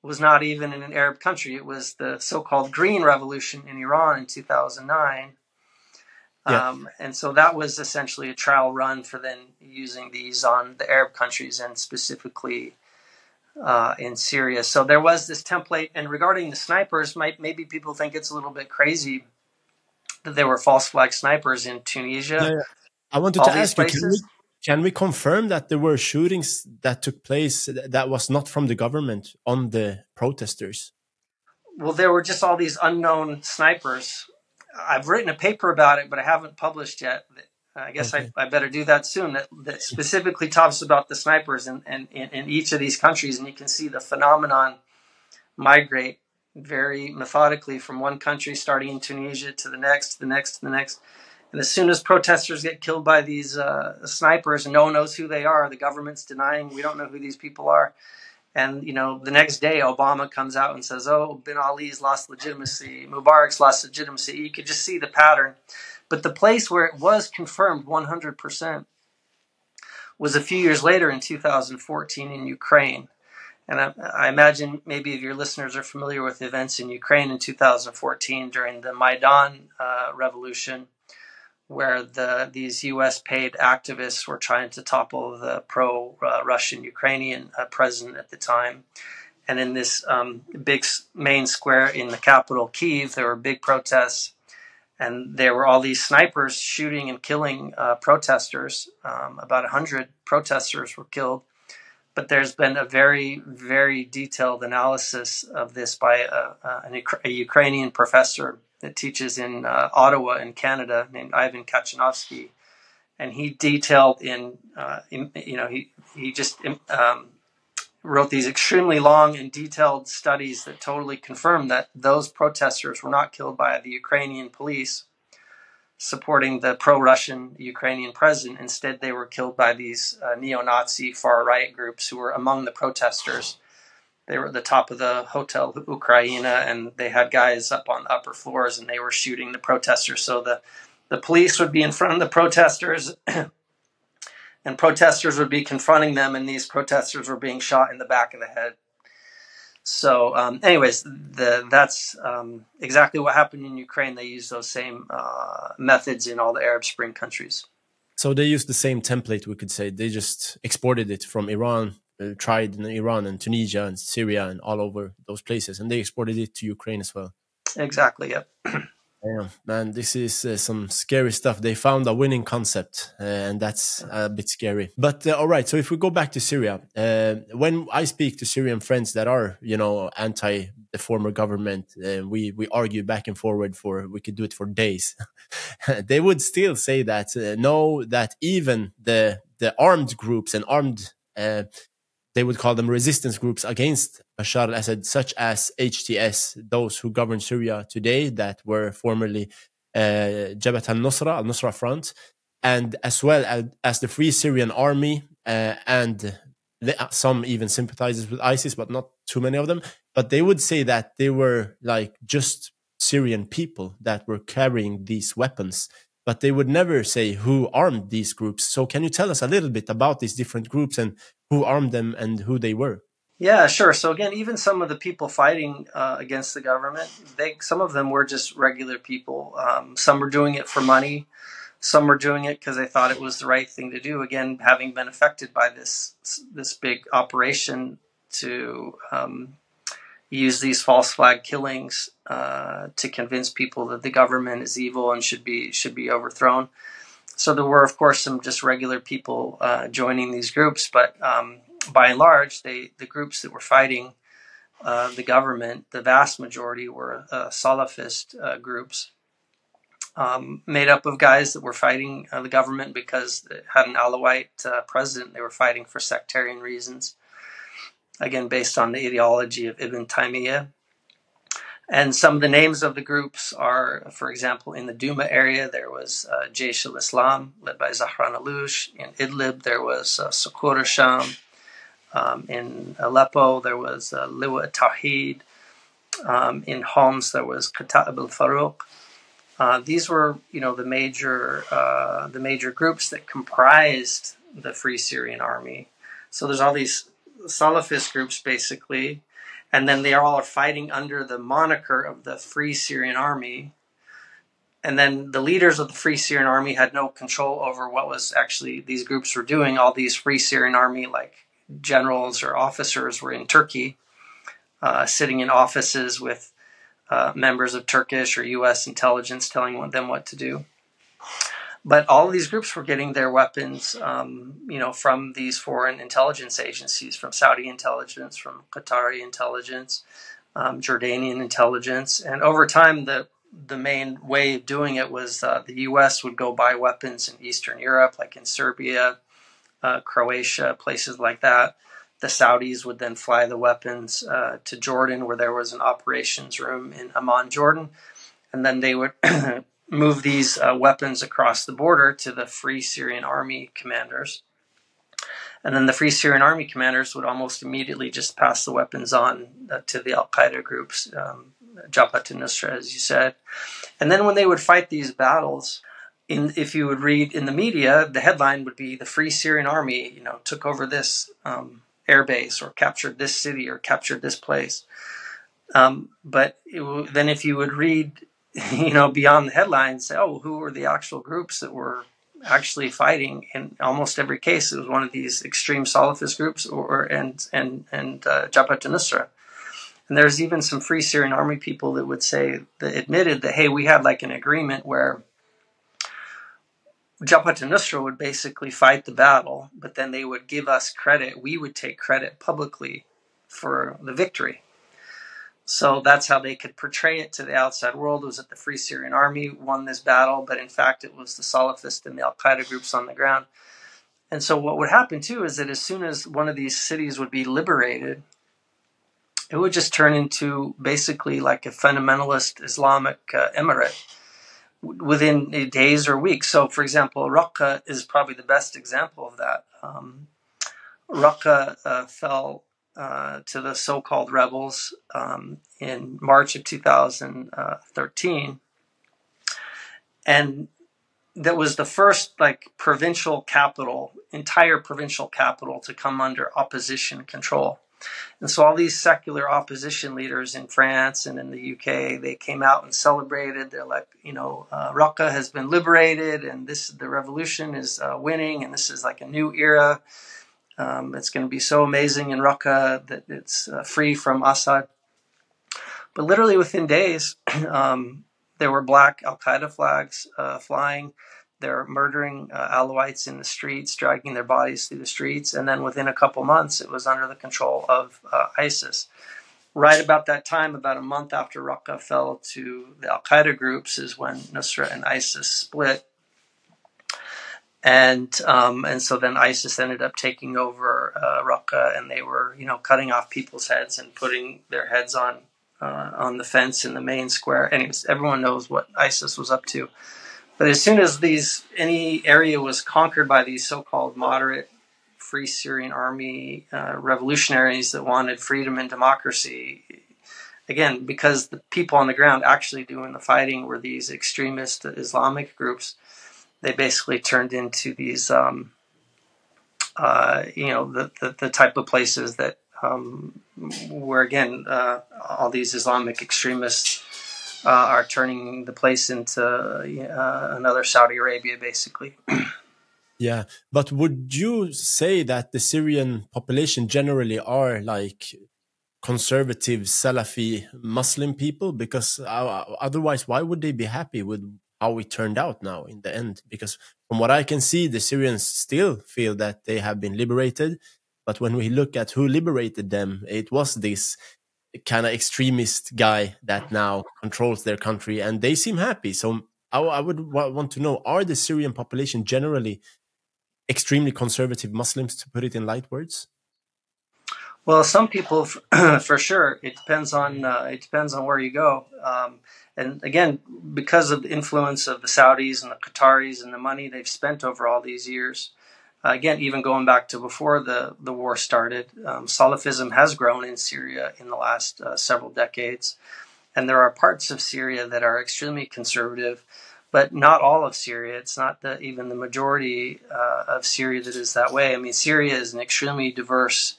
was not even in an Arab country. It was the so-called Green Revolution in Iran in 2009. And so that was essentially a trial run for then using these on the Arab countries and specifically in Syria. So there was this template. And regarding the snipers, maybe people think it's a little bit crazy that there were false flag snipers in Tunisia. Yeah. I wanted to ask you, can we confirm that there were shootings that took place that was not from the government on the protesters? Well, there were just all these unknown snipers. I've written a paper about it, but I haven't published yet. I guess I better do that soon. That specifically talks about the snipers in each of these countries, and you can see the phenomenon migrate very methodically from one country, starting in Tunisia, to the next, to the next, to the next. And as soon as protesters get killed by these snipers, and no one knows who they are, the government's denying we don't know who these people are. And, the next day, Obama comes out and says, oh, Bin Ali's lost legitimacy, Mubarak's lost legitimacy. You could just see the pattern. But the place where it was confirmed 100% was a few years later in 2014 in Ukraine. And I imagine maybe your listeners are familiar with events in Ukraine in 2014 during the Maidan revolution, where these U.S.-paid activists were trying to topple the pro-Russian Ukrainian president at the time. And in this big main square in the capital, Kyiv, there were big protests, and there were all these snipers shooting and killing protesters. About 100 protesters were killed. But there's been a very, very detailed analysis of this by a Ukrainian professor that teaches in Ottawa in Canada, named Ivan Kachanovsky, and he detailed he just wrote these extremely long and detailed studies that totally confirm that those protesters were not killed by the Ukrainian police supporting the pro-Russian Ukrainian president. Instead, they were killed by these neo-Nazi far-right groups who were among the protesters. They were at the top of the Hotel Ukraina, and they had guys up on the upper floors, and they were shooting the protesters. So the police would be in front of the protesters, and protesters would be confronting them, and these protesters were being shot in the back of the head. So anyways, that's exactly what happened in Ukraine. They used those same methods in all the Arab Spring countries. So they used the same template, we could say. They just exported it from Iran, tried in Iran and Tunisia and Syria and all over those places, and they exported it to Ukraine as well. Exactly, yep. Damn, man, this is some scary stuff. They found a winning concept, and that's a bit scary. But all right, so if we go back to Syria, when I speak to Syrian friends that are, anti the former government, we argue back and forward we could do it for days. They would still say that no, that even the armed groups and armed they would call them resistance groups against Bashar al-Assad, such as HTS, those who govern Syria today, that were formerly Jabhat al-Nusra Front, and as well as the Free Syrian Army, and some even sympathizers with ISIS, but not too many of them. But they would say that they were like just Syrian people that were carrying these weapons. but they would never say who armed these groups. So can you tell us a little bit about these different groups and who armed them and who they were? Yeah, sure. So again, even some of the people fighting against the government, some of them were just regular people. Some were doing it for money. Some were doing it because they thought it was the right thing to do. Again, having been affected by this big operation to use these false flag killings to convince people that the government is evil and should be overthrown. So there were, of course, some just regular people joining these groups, but by and large, the groups that were fighting the government, the vast majority were Salafist groups, made up of guys that were fighting the government because it had an Alawite president. They were fighting for sectarian reasons, again, based on the ideology of Ibn Taymiyyah. And some of the names of the groups are, for example, in the Douma area, there was Jaish al-Islam, led by Zahran Aloush. In Idlib, there was Suqur al-Sham. In Aleppo, there was Liwa Tawheed. In Homs, there was Kata'ib al-Faruq. These were, the major groups that comprised the Free Syrian Army. So there's all these Salafist groups, basically, and then they all are fighting under the moniker of the Free Syrian Army. And then the leaders of the Free Syrian Army had no control over what was actually these groups were doing. All these Free Syrian Army, like generals or officers, were in Turkey, sitting in offices with members of Turkish or U.S. intelligence telling them what to do. But all of these groups were getting their weapons, from these foreign intelligence agencies, from Saudi intelligence, from Qatari intelligence, Jordanian intelligence. And over time, the main way of doing it was the U.S. would go buy weapons in Eastern Europe, like in Serbia, Croatia, places like that. The Saudis would then fly the weapons to Jordan, where there was an operations room in Amman, Jordan. And then they would move these weapons across the border to the Free Syrian Army commanders. And then the Free Syrian Army commanders would almost immediately just pass the weapons on to the Al-Qaeda groups, Jabhat al-Nusra, as you said. And then when they would fight these battles, if you would read in the media, the headline would be the Free Syrian Army, took over this airbase or captured this city or captured this place. But then if you would read beyond the headlines, say, oh, who were the actual groups that were actually fighting? In almost every case, it was one of these extreme Salafist groups and Jabhat al-Nusra. And there's even some Free Syrian Army people that would say, that admitted that, hey, we had like an agreement where Jabhat al-Nusra would basically fight the battle, but then they would give us credit. We would take credit publicly for the victory. So that's how they could portray it to the outside world. It was that the Free Syrian Army won this battle, but in fact it was the Salafist and the Al-Qaeda groups on the ground. And so what would happen too is that as soon as one of these cities would be liberated, it would just turn into basically like a fundamentalist Islamic emirate within days or weeks. So for example, Raqqa is probably the best example of that. Raqqa fell to the so-called rebels in March of 2013. And that was the first entire provincial capital to come under opposition control. And so all these secular opposition leaders in France and in the UK, they came out and celebrated. They're like, Raqqa has been liberated and the revolution is winning and this is like a new era. It's going to be so amazing in Raqqa that it's free from Assad. But literally within days, there were black Al-Qaeda flags flying. They're murdering Alawites in the streets, dragging their bodies through the streets. And then within a couple months, it was under the control of ISIS. Right about that time, about a month after Raqqa fell to the Al-Qaeda groups, is when Nusra and ISIS split. And so then ISIS ended up taking over Raqqa, and they were, cutting off people's heads and putting their heads on the fence in the main square. Anyways, everyone knows what ISIS was up to. But as soon as any area was conquered by these so-called moderate Free Syrian Army revolutionaries that wanted freedom and democracy, again, because the people on the ground actually doing the fighting were these extremist Islamic groups, they basically turned into these, the type of places that where, again, all these Islamic extremists are turning the place into another Saudi Arabia, basically. Yeah, but would you say that the Syrian population generally are like conservative Salafi Muslim people? Because otherwise, why would they be happy with how it turned out now in the end? Because from what I can see, the Syrians still feel that they have been liberated. But when we look at who liberated them, it was this kind of extremist guy that now controls their country, and they seem happy. So I would want to know, are the Syrian population generally extremely conservative Muslims, to put it in light words? Well, some people, for sure. It depends on where you go. And again, because of the influence of the Saudis and the Qataris and the money they've spent over all these years, again, even going back to before the war started, Salafism has grown in Syria in the last several decades. And there are parts of Syria that are extremely conservative, but not all of Syria. It's not even the majority of Syria that is that way. I mean, Syria is an extremely diverse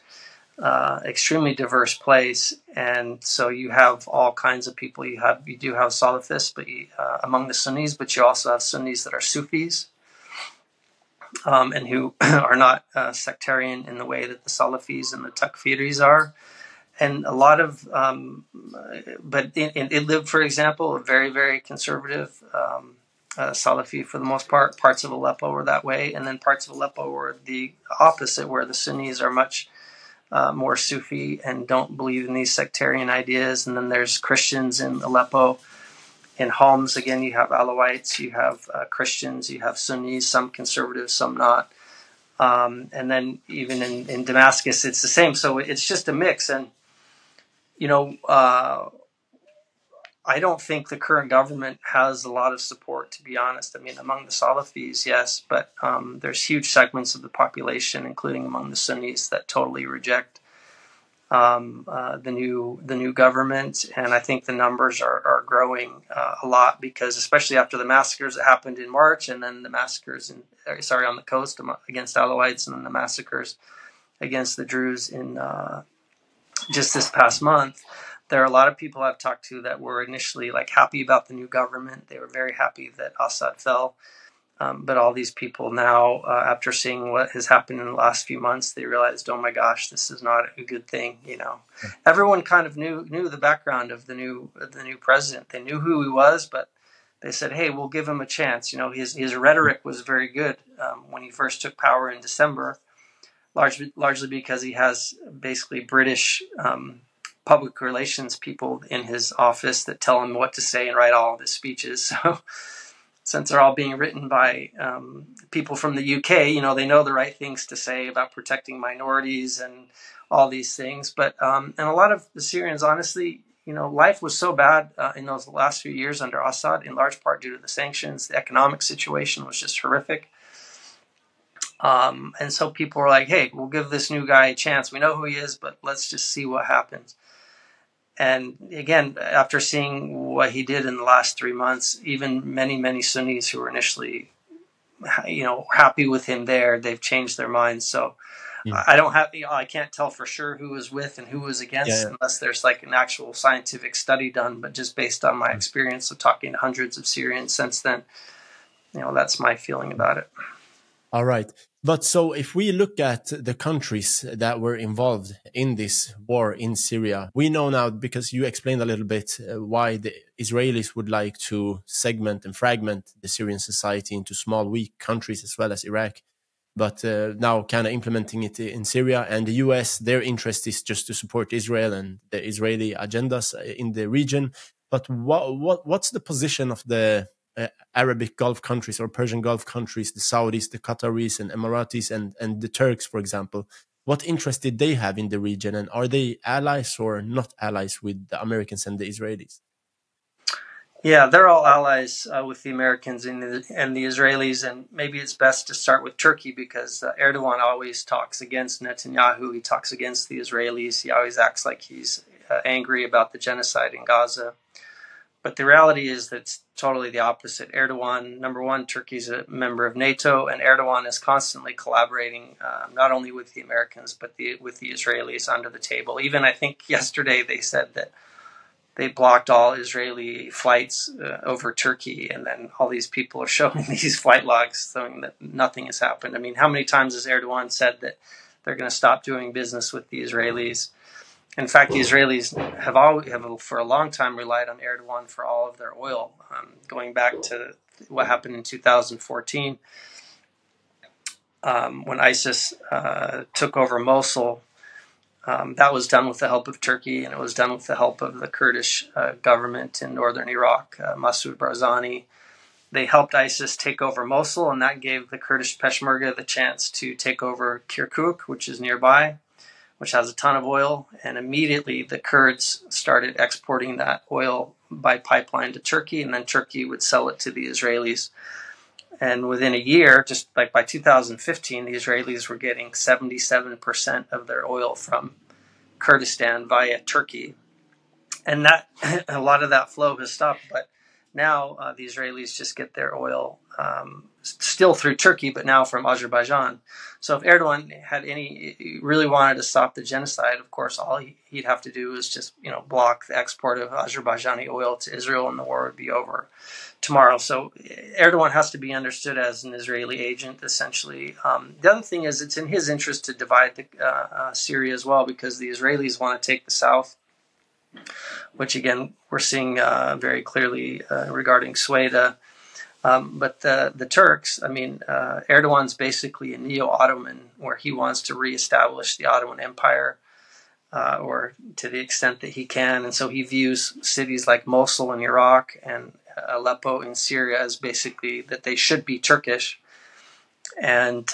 place, and so you have all kinds of people. You do have Salafists, but among the Sunnis, but you also have Sunnis that are Sufis, and who are not sectarian in the way that the Salafis and the Takfiris are. And a lot of, but in Idlib, for example, a very, very conservative Salafi for the most part. Parts of Aleppo were that way, and then parts of Aleppo were the opposite, where the Sunnis are much more Sufi and don't believe in these sectarian ideas. And then there's Christians in Aleppo. In Homs, again, you have Alawites, you have Christians, you have Sunnis, some conservative, some not. And then even in Damascus, it's the same. So it's just a mix. And I don't think the current government has a lot of support, to be honest. I mean, among the Salafis, yes, but there's huge segments of the population, including among the Sunnis, that totally reject the new government. And I think the numbers are growing a lot, because especially after the massacres that happened in March, and then the massacres on the coast against Alawites, and then the massacres against the Druze in just this past month. There are a lot of people I've talked to that were initially happy about the new government. They were very happy that Assad fell. But all these people now, after seeing what has happened in the last few months, they realized, oh my gosh, this is not a good thing. Everyone kind of knew the background of the new president. They knew who he was, but they said, hey, we'll give him a chance. His rhetoric was very good when he first took power in December, largely because he has basically British public relations people in his office that tell him what to say and write all of his speeches. So since they're all being written by people from the UK, they know the right things to say about protecting minorities and all these things. But and a lot of the Syrians, honestly, life was so bad in those last few years under Assad, in large part due to the sanctions. The economic situation was just horrific. And so people were like, hey, we'll give this new guy a chance. We know who he is, but let's just see what happens. And again, after seeing what he did in the last 3 months, even many, many Sunnis who were initially, happy with him there, they've changed their minds. So I can't tell for sure who was with and who was against, unless there's an actual scientific study done. But just based on my experience of talking to hundreds of Syrians since then, that's my feeling about it. All right. But so if we look at the countries that were involved in this war in Syria, we know now, because you explained a little bit why the Israelis would like to segment and fragment the Syrian society into small, weak countries, as well as Iraq. But now kind of implementing it in Syria, and the US, their interest is just to support Israel and the Israeli agendas in the region. But what's the position of the Arabic Gulf countries or Persian Gulf countries, the Saudis, the Qataris and Emiratis and the Turks, for example? What interest did they have in the region, and are they allies or not allies with the Americans and the Israelis? Yeah, they're all allies with the Americans and the Israelis, and maybe it's best to start with Turkey, because Erdogan always talks against Netanyahu. He talks against the Israelis. He always acts like he's angry about the genocide in Gaza. But the reality is that it's totally the opposite. Erdogan, number one, Turkey's a member of NATO, and Erdogan is constantly collaborating not only with the Americans, but with the Israelis under the table. Even I think yesterday they said that they blocked all Israeli flights over Turkey, and then all these people are showing these flight logs showing that nothing has happened. I mean, how many times has Erdogan said that they're going to stop doing business with the Israelis? In fact, the Israelis have for a long time relied on Erdogan for all of their oil, going back to what happened in 2014 when ISIS took over Mosul. That was done with the help of Turkey, and it was done with the help of the Kurdish government in northern Iraq, Masoud Barzani. They helped ISIS take over Mosul, and that gave the Kurdish Peshmerga the chance to take over Kirkuk, which is nearby, which has a ton of oil. And immediately the Kurds started exporting that oil by pipeline to Turkey, and then Turkey would sell it to the Israelis. And within a year, just like by 2015, the Israelis were getting 77% of their oil from Kurdistan via Turkey. And that a lot of that flow has stopped. But now the Israelis just get their oil still through Turkey, but now from Azerbaijan. So if Erdogan really wanted to stop the genocide, of course, all he'd have to do is just, block the export of Azerbaijani oil to Israel, and the war would be over tomorrow. So Erdogan has to be understood as an Israeli agent, essentially. The other thing is it's in his interest to divide Syria as well, because the Israelis want to take the south, which again we're seeing very clearly regarding Sweda. But the Turks, Erdogan's basically a neo-Ottoman, where he wants to reestablish the Ottoman Empire, or to the extent that he can. And so he views cities like Mosul in Iraq and Aleppo in Syria as basically that they should be Turkish. And,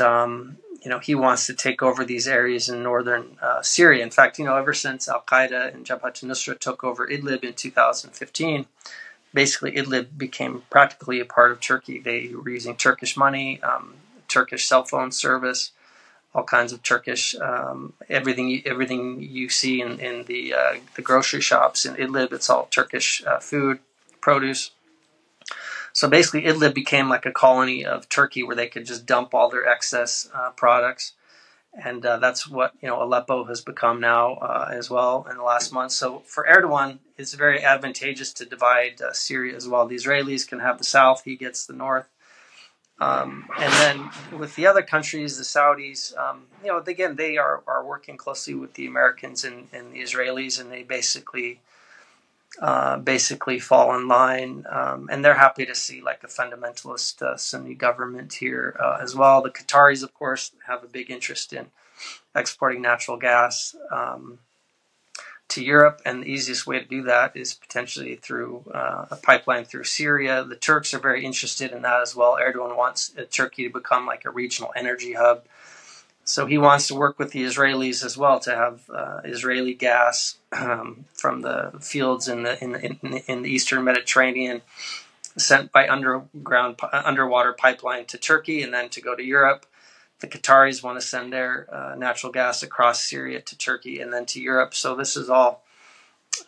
he wants to take over these areas in northern Syria. In fact, ever since Al-Qaeda and Jabhat al-Nusra took over Idlib in 2015, basically Idlib became practically a part of Turkey. They were using Turkish money, Turkish cell phone service, all kinds of Turkish, everything you see in the grocery shops in Idlib, it's all Turkish food, produce. So basically Idlib became like a colony of Turkey where they could just dump all their excess products. And that's what Aleppo has become now as well in the last month. So for Erdogan, it's very advantageous to divide Syria as well. The Israelis can have the south, he gets the north. And then with the other countries, the Saudis, again, they are working closely with the Americans and the Israelis, and they basically fall in line. And they're happy to see like a fundamentalist Sunni government here as well. The Qataris, of course, have a big interest in exporting natural gas to Europe, and the easiest way to do that is potentially through a pipeline through Syria. The Turks are very interested in that as well. Erdogan wants Turkey to become like a regional energy hub. So he wants to work with the Israelis as well to have Israeli gas from the fields in the Eastern Mediterranean sent by underwater pipeline to Turkey and then to go to Europe. The Qataris want to send their natural gas across Syria to Turkey and then to Europe. So this is all,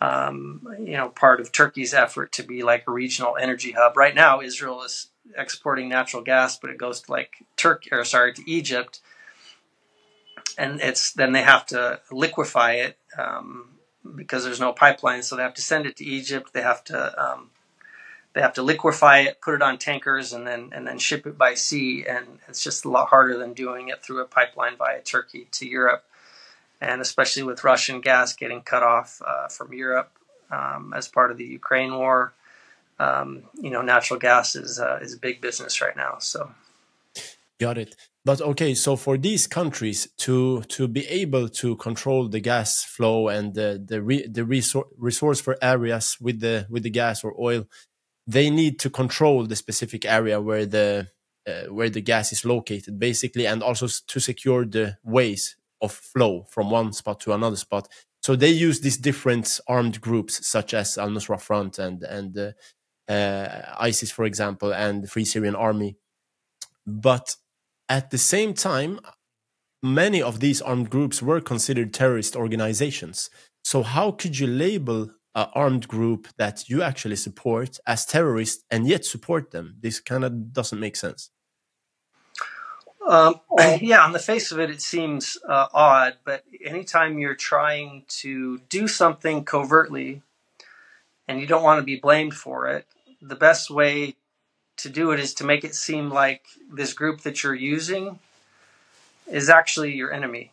part of Turkey's effort to be like a regional energy hub. Right now, Israel is exporting natural gas, but it goes to to Egypt, and then they have to liquefy it because there's no pipeline. So they have to send it to Egypt. They have to liquefy it, put it on tankers, and then ship it by sea. And it's just a lot harder than doing it through a pipeline via Turkey to Europe. And especially with Russian gas getting cut off from Europe as part of the Ukraine war, natural gas is big business right now. So, got it. But okay, so for these countries to be able to control the gas flow and the resource for areas with the gas or oil, they need to control the specific area where the gas is located, basically, and also to secure the ways of flow from one spot to another spot. So they use these different armed groups, such as Al-Nusra Front and ISIS, for example, and the Free Syrian Army. But at the same time, many of these armed groups were considered terrorist organizations. So how could you label an armed group that you actually support as terrorists and yet support them? This kind of doesn't make sense. Yeah, on the face of it, it seems odd, but anytime you're trying to do something covertly and you don't want to be blamed for it, the best way to do it is to make it seem like this group that you're using is actually your enemy.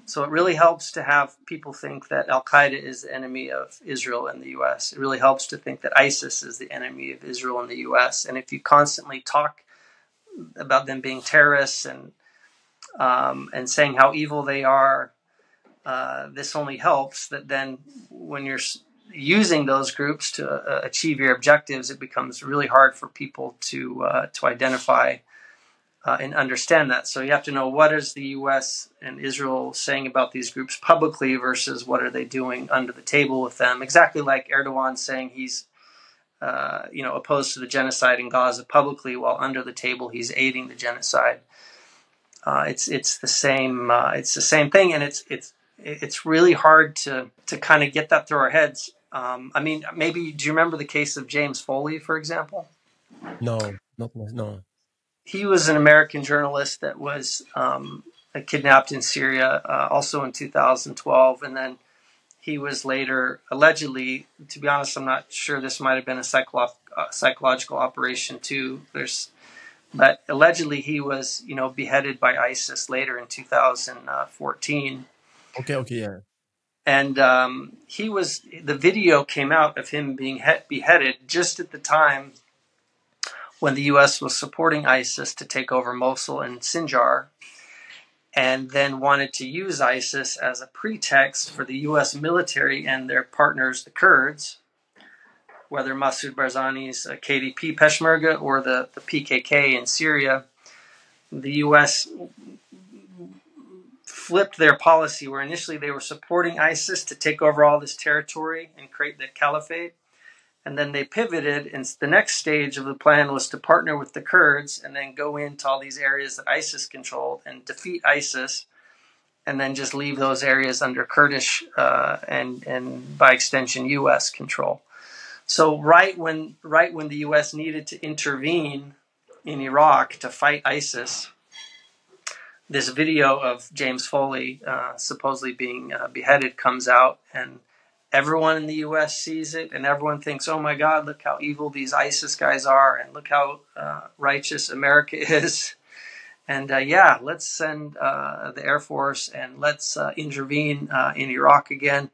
So it really helps to have people think that Al-Qaeda is the enemy of Israel and the U.S. It really helps to think that ISIS is the enemy of Israel and the U.S. And if you constantly talk about them being terrorists and saying how evil they are, this only helps. That then when you're using those groups to achieve your objectives, it becomes really hard for people to identify and understand that. So you have to know, what is the U.S. and Israel saying about these groups publicly versus what are they doing under the table with them? Exactly like Erdogan saying he's opposed to the genocide in Gaza publicly, while under the table he's aiding the genocide. It's the same thing, and it's really hard to kind of get that through our heads. I mean, maybe, do you remember the case of James Foley, for example? No, no. He was an American journalist that was kidnapped in Syria, also in 2012, and then he was later allegedly, to be honest, I'm not sure, this might have been a psychological operation too. But allegedly he was, beheaded by ISIS later in 2014. Okay, yeah. And the video came out of him being beheaded just at the time when the U.S. was supporting ISIS to take over Mosul and Sinjar, and then wanted to use ISIS as a pretext for the U.S. military and their partners, the Kurds, whether Masoud Barzani's KDP Peshmerga or the PKK in Syria. The U.S. flipped their policy, where initially they were supporting ISIS to take over all this territory and create the caliphate. And then they pivoted, and the next stage of the plan was to partner with the Kurds and then go into all these areas that ISIS controlled and defeat ISIS, and then just leave those areas under Kurdish and by extension U.S. control. So right when the U.S. needed to intervene in Iraq to fight ISIS, this video of James Foley supposedly being beheaded comes out, and everyone in the U.S. sees it, and everyone thinks, oh my God, look how evil these ISIS guys are, and look how righteous America is. And let's send the Air Force, and let's intervene in Iraq again,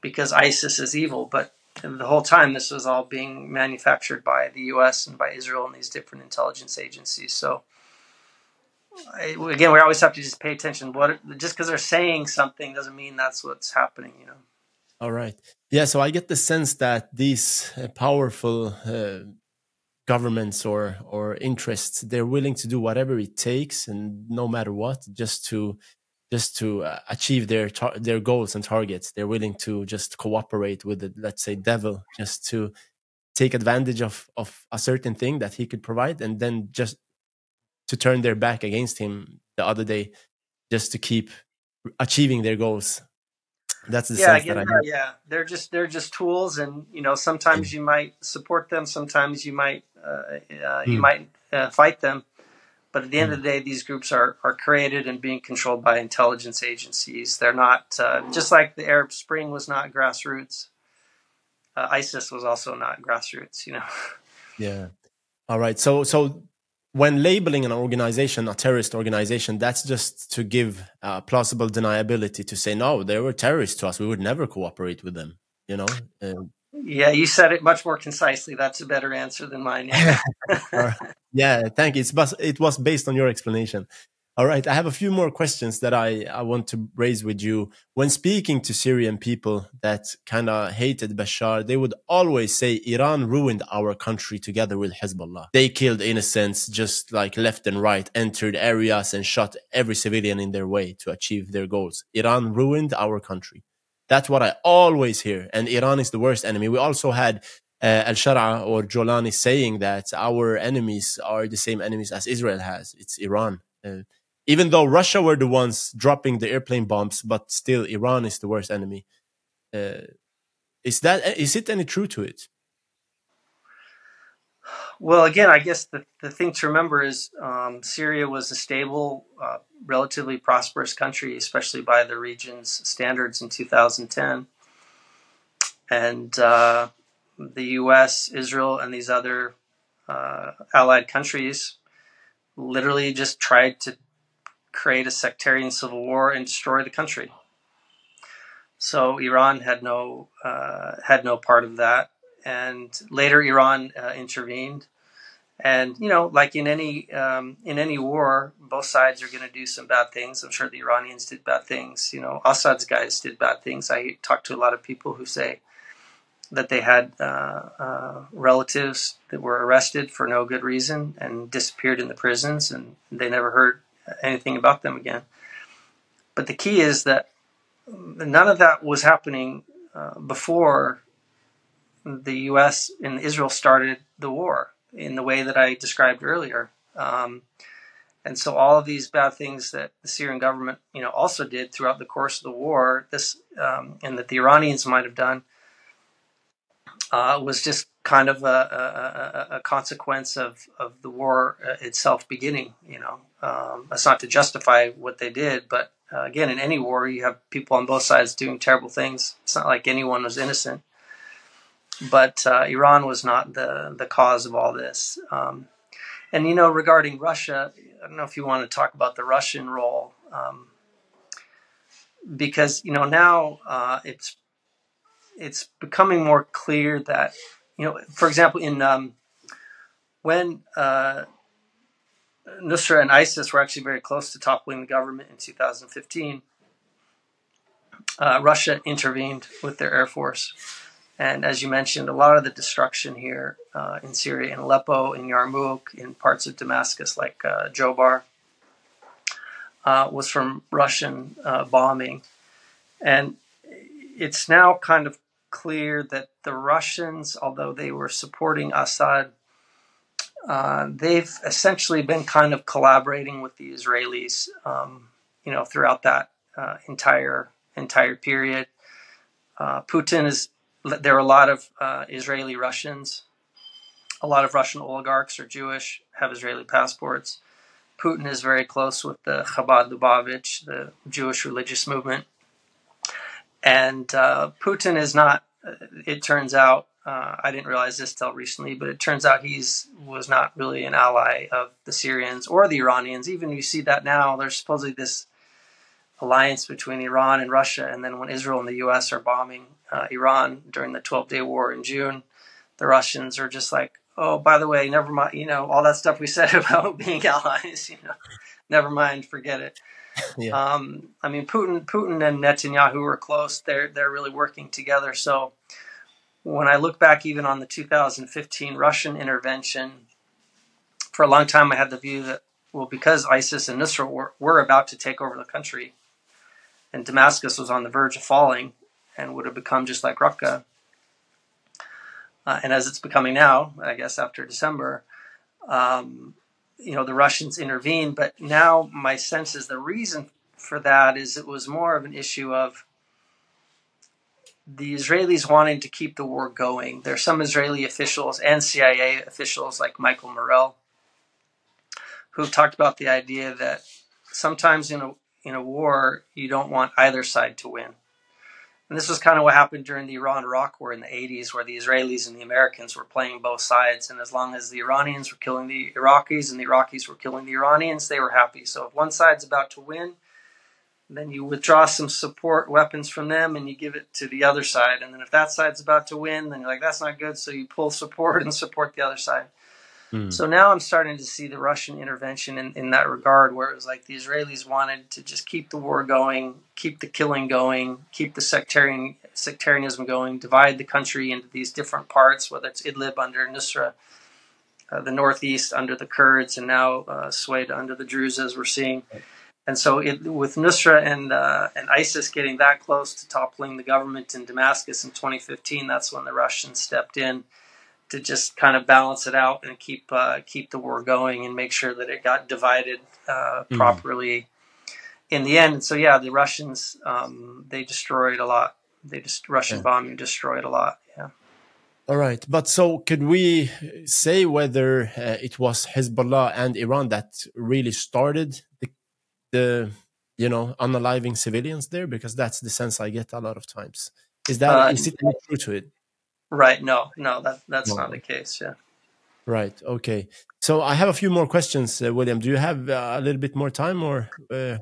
because ISIS is evil. But the whole time this was all being manufactured by the U.S. and by Israel and these different intelligence agencies. So again, we always have to just pay attention. Just because they're saying something doesn't mean that's what's happening, All right. Yeah, so I get the sense that these powerful governments or interests, they're willing to do whatever it takes, and no matter what, just to achieve their goals and targets. They're willing to just cooperate with the, let's say, devil, just to take advantage of a certain thing that he could provide, and then just to turn their back against him the other day, just to keep achieving their goals. That's the sense that I have. Yeah, they're just tools, and sometimes you might support them, sometimes you might fight them, but at the end of the day, these groups are created and being controlled by intelligence agencies. They're not just like the Arab Spring was not grassroots. ISIS was also not grassroots. Yeah. All right. So when labeling an organization a terrorist organization, that's just to give plausible deniability, to say, no, they were terrorists to us, we would never cooperate with them, Yeah, you said it much more concisely. That's a better answer than mine. Yeah, thank you. It was based on your explanation. All right, I have a few more questions that I want to raise with you. When speaking to Syrian people that kind of hated Bashar, they would always say Iran ruined our country together with Hezbollah. They killed innocents just like left and right, entered areas and shot every civilian in their way to achieve their goals. Iran ruined our country. That's what I always hear. And Iran is the worst enemy. We also had Al-Shara or Jolani saying that our enemies are the same enemies as Israel has. It's Iran. Even though Russia were the ones dropping the airplane bombs, but still Iran is the worst enemy. Is it any truth to it? Well, again, I guess the thing to remember is Syria was a stable, relatively prosperous country, especially by the region's standards in 2010. And the U.S., Israel, and these other allied countries literally just tried to create a sectarian civil war and destroy the country. So Iran had no part of that. And later Iran intervened. And, you know, like in any war, both sides are going to do some bad things. I'm sure the Iranians did bad things. You know, Assad's guys did bad things. I talked to a lot of people who say that they had relatives that were arrested for no good reason and disappeared in the prisons, and they never heard anything about them again. But the key is that none of that was happening before the U.S. and Israel started the war in the way that I described earlier. And so all of these bad things that the Syrian government, you know, also did throughout the course of the war, and that the Iranians might have done, was just kind of a consequence of the war itself beginning. You know, that's not to justify what they did, but again, in any war, you have people on both sides doing terrible things. It's not like anyone was innocent. But Iran was not the cause of all this. And, you know, regarding Russia, I don't know if you want to talk about the Russian role, because, you know, now it's becoming more clear that, you know, for example, when Nusra and ISIS were actually very close to toppling the government in 2015, Russia intervened with their air force. And as you mentioned, a lot of the destruction here in Syria, in Aleppo, in Yarmouk, in parts of Damascus like Jobar, was from Russian bombing. And it's now kind of clear that the Russians, although they were supporting Assad, they've essentially been kind of collaborating with the Israelis, you know, throughout that entire period. There are a lot of Israeli Russians. A lot of Russian oligarchs are Jewish, have Israeli passports. Putin is very close with the Chabad Lubavitch, the Jewish religious movement. And Putin is not, it turns out, I didn't realize this till recently, but it turns out was not really an ally of the Syrians or the Iranians. Even you see that now, there's supposedly this alliance between Iran and Russia, and then when Israel and the U.S. are bombing Iran during the 12-day war in June, the Russians are just like, oh, by the way, never mind, you know, all that stuff we said about being allies, you know, never mind, forget it. Yeah. I mean, Putin and Netanyahu are close. They're really working together. So when I look back even on the 2015 Russian intervention, for a long time I had the view that, well, because ISIS and Nusra were about to take over the country, and Damascus was on the verge of falling and would have become just like Raqqa. And as it's becoming now, I guess after December, you know, the Russians intervened. But now my sense is the reason for that is it was more of an issue of the Israelis wanting to keep the war going. There are some Israeli officials and CIA officials like Michael Morell who talked about the idea that sometimes in a war, you don't want either side to win. And this was kind of what happened during the Iran-Iraq war in the 80s, where the Israelis and the Americans were playing both sides. And as long as the Iranians were killing the Iraqis and the Iraqis were killing the Iranians, they were happy. So if one side's about to win, then you withdraw some support weapons from them and you give it to the other side. And then if that side's about to win, then you're like, that's not good. So you pull support and support the other side. So now I'm starting to see the Russian intervention in that regard, where it was like the Israelis wanted to just keep the war going, keep the killing going, keep the sectarianism going, divide the country into these different parts, whether it's Idlib under Nusra, the northeast under the Kurds, and now Suwaid under the Druze, as we're seeing. And so with Nusra and ISIS getting that close to toppling the government in Damascus in 2015, that's when the Russians stepped in to just kind of balance it out and keep the war going and make sure that it got divided properly in the end. So yeah, the Russians, they destroyed a lot They just Russian Yeah. bombing destroyed a lot. Yeah. All right. But so could we say whether it was Hezbollah and Iran that really started the unaliving civilians there? Because that's the sense I get a lot of times. Is it any true to it? Right. No, that's not No. the case. Yeah. Right. Okay. So I have a few more questions, William. Do you have a little bit more time, or?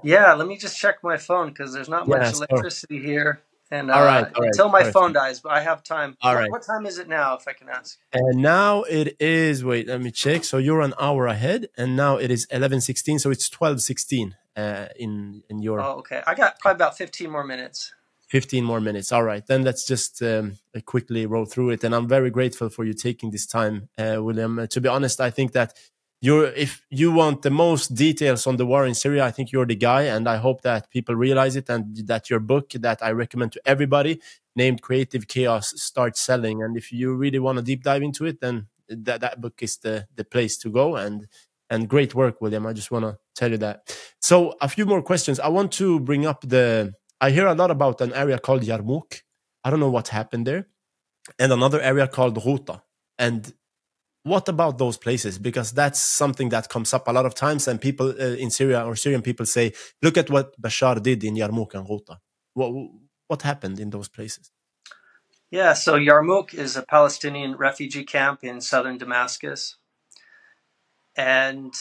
Yeah. Let me just check my phone because there's not much Yeah. Sure. electricity here, and All right. All right. until my Perfect. phone dies, but I have time. All right. What time is it now, if I can ask? And now it is. Wait, let me check. So you're an hour ahead, and now it is 11:16. So it's 12:16 in your. Oh, okay. I got probably about 15 more minutes. 15 more minutes. All right, then let's just quickly roll through it. And I'm very grateful for you taking this time, William. To be honest, I think that if you want the most details on the war in Syria, I think you're the guy. And I hope that people realize it, and that your book that I recommend to everybody, named Creative Chaos, starts selling. And if you really want to deep dive into it, then that book is the place to go. And great work, William. I just want to tell you that. So a few more questions. I want to bring up I hear a lot about an area called Yarmouk. I don't know what happened there. And another area called Ghouta. And what about those places? Because that's something that comes up a lot of times. And people in Syria, or Syrian people, say, look at what Bashar did in Yarmouk and Ghouta. What happened in those places? Yeah, so Yarmouk is a Palestinian refugee camp in southern Damascus. And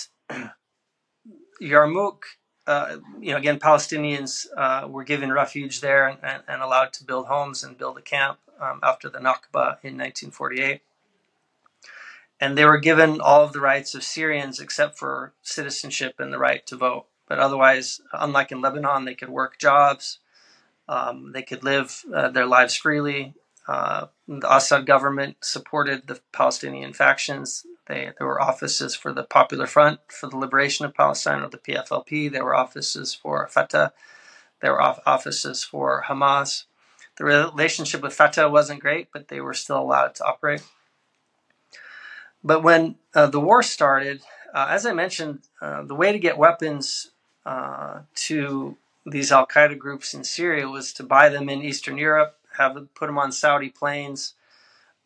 Yarmouk, again, Palestinians were given refuge there and allowed to build homes and build a camp after the Nakba in 1948. And they were given all of the rights of Syrians except for citizenship and the right to vote. But otherwise, unlike in Lebanon, they could work jobs. They could live their lives freely. The Assad government supported the Palestinian factions. There were offices for the Popular Front for the Liberation of Palestine, or the PFLP. There were offices for Fatah. There were offices for Hamas. The relationship with Fatah wasn't great, but they were still allowed to operate. But when the war started, as I mentioned, the way to get weapons to these al-Qaeda groups in Syria was to buy them in Eastern Europe, put them on Saudi planes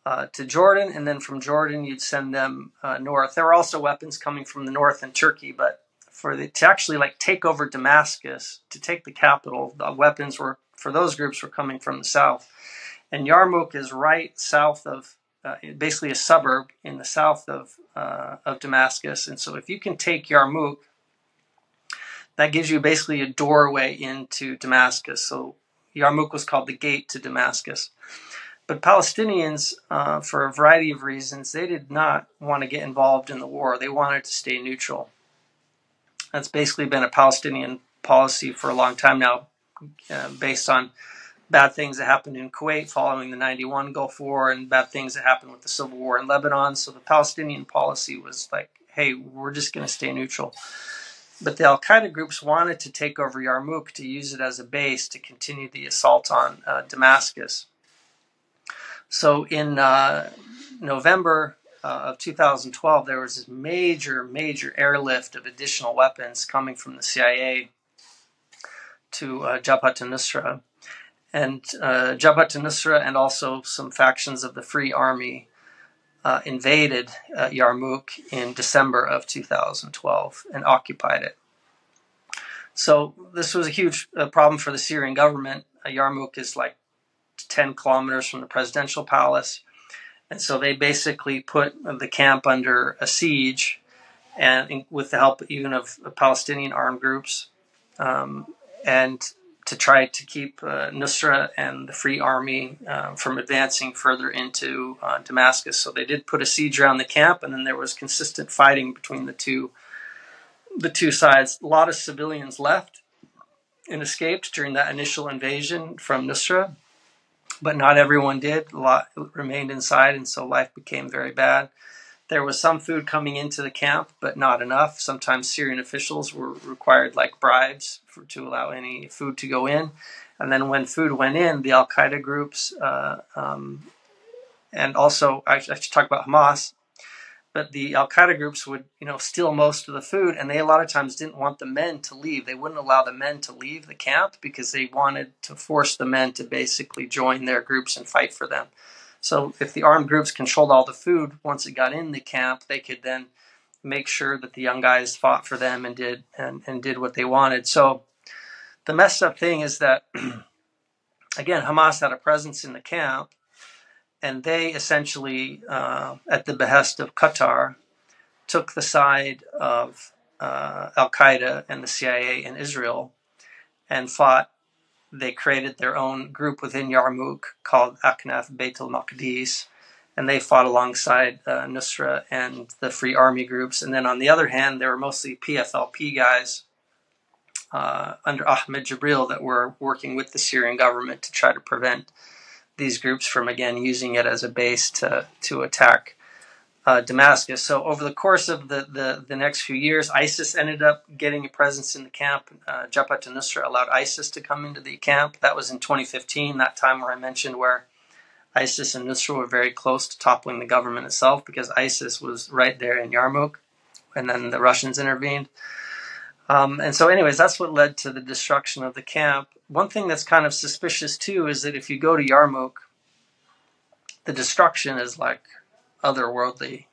to Jordan, and then from Jordan you'd send them north. There were also weapons coming from the north in Turkey, but to actually take over Damascus, to take the capital, the weapons for those groups were coming from the south. And Yarmouk is right south of, basically a suburb in the south of Damascus. And so if you can take Yarmouk, that gives you basically a doorway into Damascus. So Yarmouk was called the gate to Damascus. But Palestinians, for a variety of reasons, they did not want to get involved in the war. They wanted to stay neutral. That's basically been a Palestinian policy for a long time now, based on bad things that happened in Kuwait following the 91 Gulf War, and bad things that happened with the civil war in Lebanon. So the Palestinian policy was like, hey, we're just going to stay neutral. But the al-Qaeda groups wanted to take over Yarmouk to use it as a base to continue the assault on Damascus. So in November of 2012, there was this major airlift of additional weapons coming from the CIA to Jabhat al-Nusra. And Jabhat al-Nusra and also some factions of the Free Army invaded Yarmouk in December of 2012 and occupied it. So this was a huge problem for the Syrian government. Yarmouk is 10 kilometers from the presidential palace. And so they basically put the camp under a siege, and with the help even of Palestinian armed groups, and to try to keep Nusra and the Free Army from advancing further into Damascus. So they did put a siege around the camp, and then there was consistent fighting between the two sides. A lot of civilians left and escaped during that initial invasion from Nusra, but not everyone did. A lot remained inside, and so life became very bad. There was some food coming into the camp, but not enough. Sometimes Syrian officials were required bribes to allow any food to go in. And then when food went in, the al-Qaeda groups, and also I should talk about Hamas. but the Al Qaeda groups would, steal most of the food, and they a lot of times didn't want the men to leave. They wouldn't allow the men to leave the camp because they wanted to force the men to basically join their groups and fight for them. So if the armed groups controlled all the food, once it got in the camp, they could then make sure that the young guys fought for them and did what they wanted. So the messed up thing is that, again, Hamas had a presence in the camp, and they essentially, at the behest of Qatar, took the side of Al-Qaeda and the CIA in Israel and fought. They created their own group within Yarmouk called Aknaf Beit al-Maqdis, and they fought alongside Nusra and the Free Army groups. And then on the other hand, they were mostly PFLP guys under Ahmed Jibril that were working with the Syrian government to try to prevent these groups from, again, using it as a base to attack Damascus. So over the course of the next few years, ISIS ended up getting a presence in the camp. Jabhat al-Nusra allowed ISIS to come into the camp. That was in 2015, that time where I mentioned where ISIS and Nusra were very close to toppling the government itself, because ISIS was right there in Yarmouk, and then the Russians intervened. And so anyways, that's what led to the destruction of the camp. One thing that's kind of suspicious too is that if you go to Yarmouk, the destruction is like otherworldly.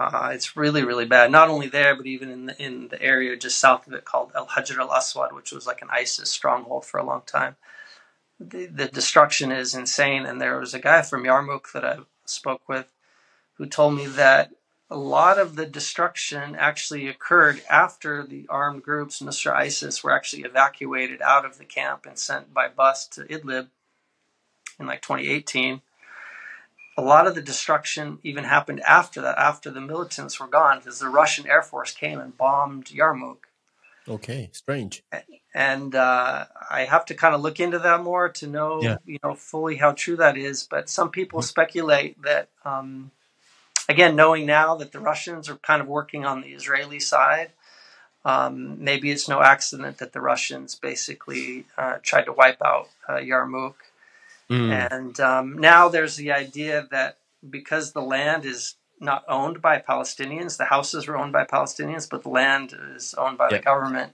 It's really, really bad. Not only there, but even in the area just south of it called El Hajar al Aswad, which was like an ISIS stronghold for a long time. The destruction is insane. And there was a guy from Yarmouk that I spoke with who told me that a lot of the destruction actually occurred after the armed groups, Nusra, ISIS, were actually evacuated out of the camp and sent by bus to Idlib in like 2018. A lot of the destruction even happened after that, after the militants were gone, because the Russian Air Force came and bombed Yarmouk. Okay, strange. And I have to kind of look into that more to know, fully how true that is. But some people speculate that, again, knowing now that the Russians are kind of working on the Israeli side, maybe it's no accident that the Russians basically tried to wipe out Yarmouk. And now there's the idea that because the land is not owned by Palestinians, the houses were owned by Palestinians, but the land is owned by the government,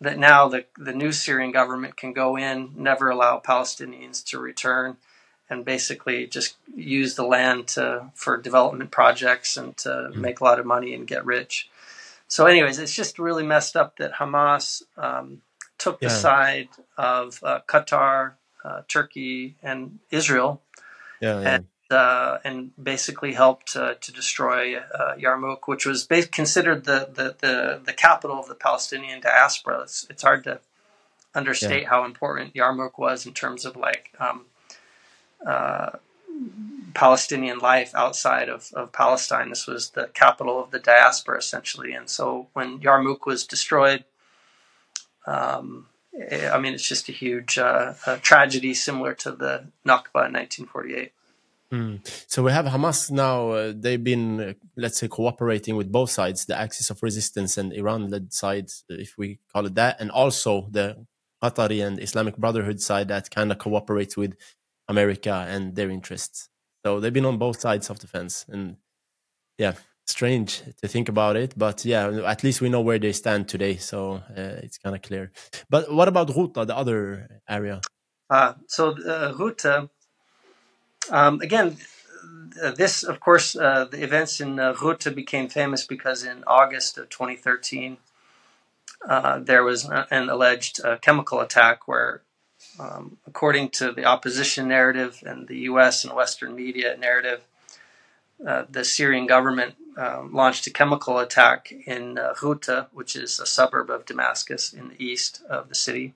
that now the new Syrian government can go in, never allow Palestinians to return, and basically just use the land for development projects and to make a lot of money and get rich. So anyways, it's just really messed up that Hamas took the side of Qatar, Turkey, and Israel, and basically helped to destroy Yarmouk, which was considered the capital of the Palestinian diaspora. It's hard to understate how important Yarmouk was in terms of Palestinian life outside of Palestine. This was the capital of the diaspora, essentially. And so when Yarmouk was destroyed, it's just a huge tragedy similar to the Nakba in 1948. So we have Hamas now. They've been, let's say, cooperating with both sides, the Axis of Resistance and Iran-led side, if we call it that, and also the Qatari and Islamic Brotherhood side that kind of cooperates with America and their interests. So they've been on both sides of the fence. And strange to think about it, but at least we know where they stand today, so it's kind of clear. But what about Ghouta, the other area? Ghouta, again, this, of course, the events in Ghouta became famous because in August of 2013, there was an alleged chemical attack where, according to the opposition narrative and the U.S. and Western media narrative, the Syrian government launched a chemical attack in Ghouta, which is a suburb of Damascus in the east of the city.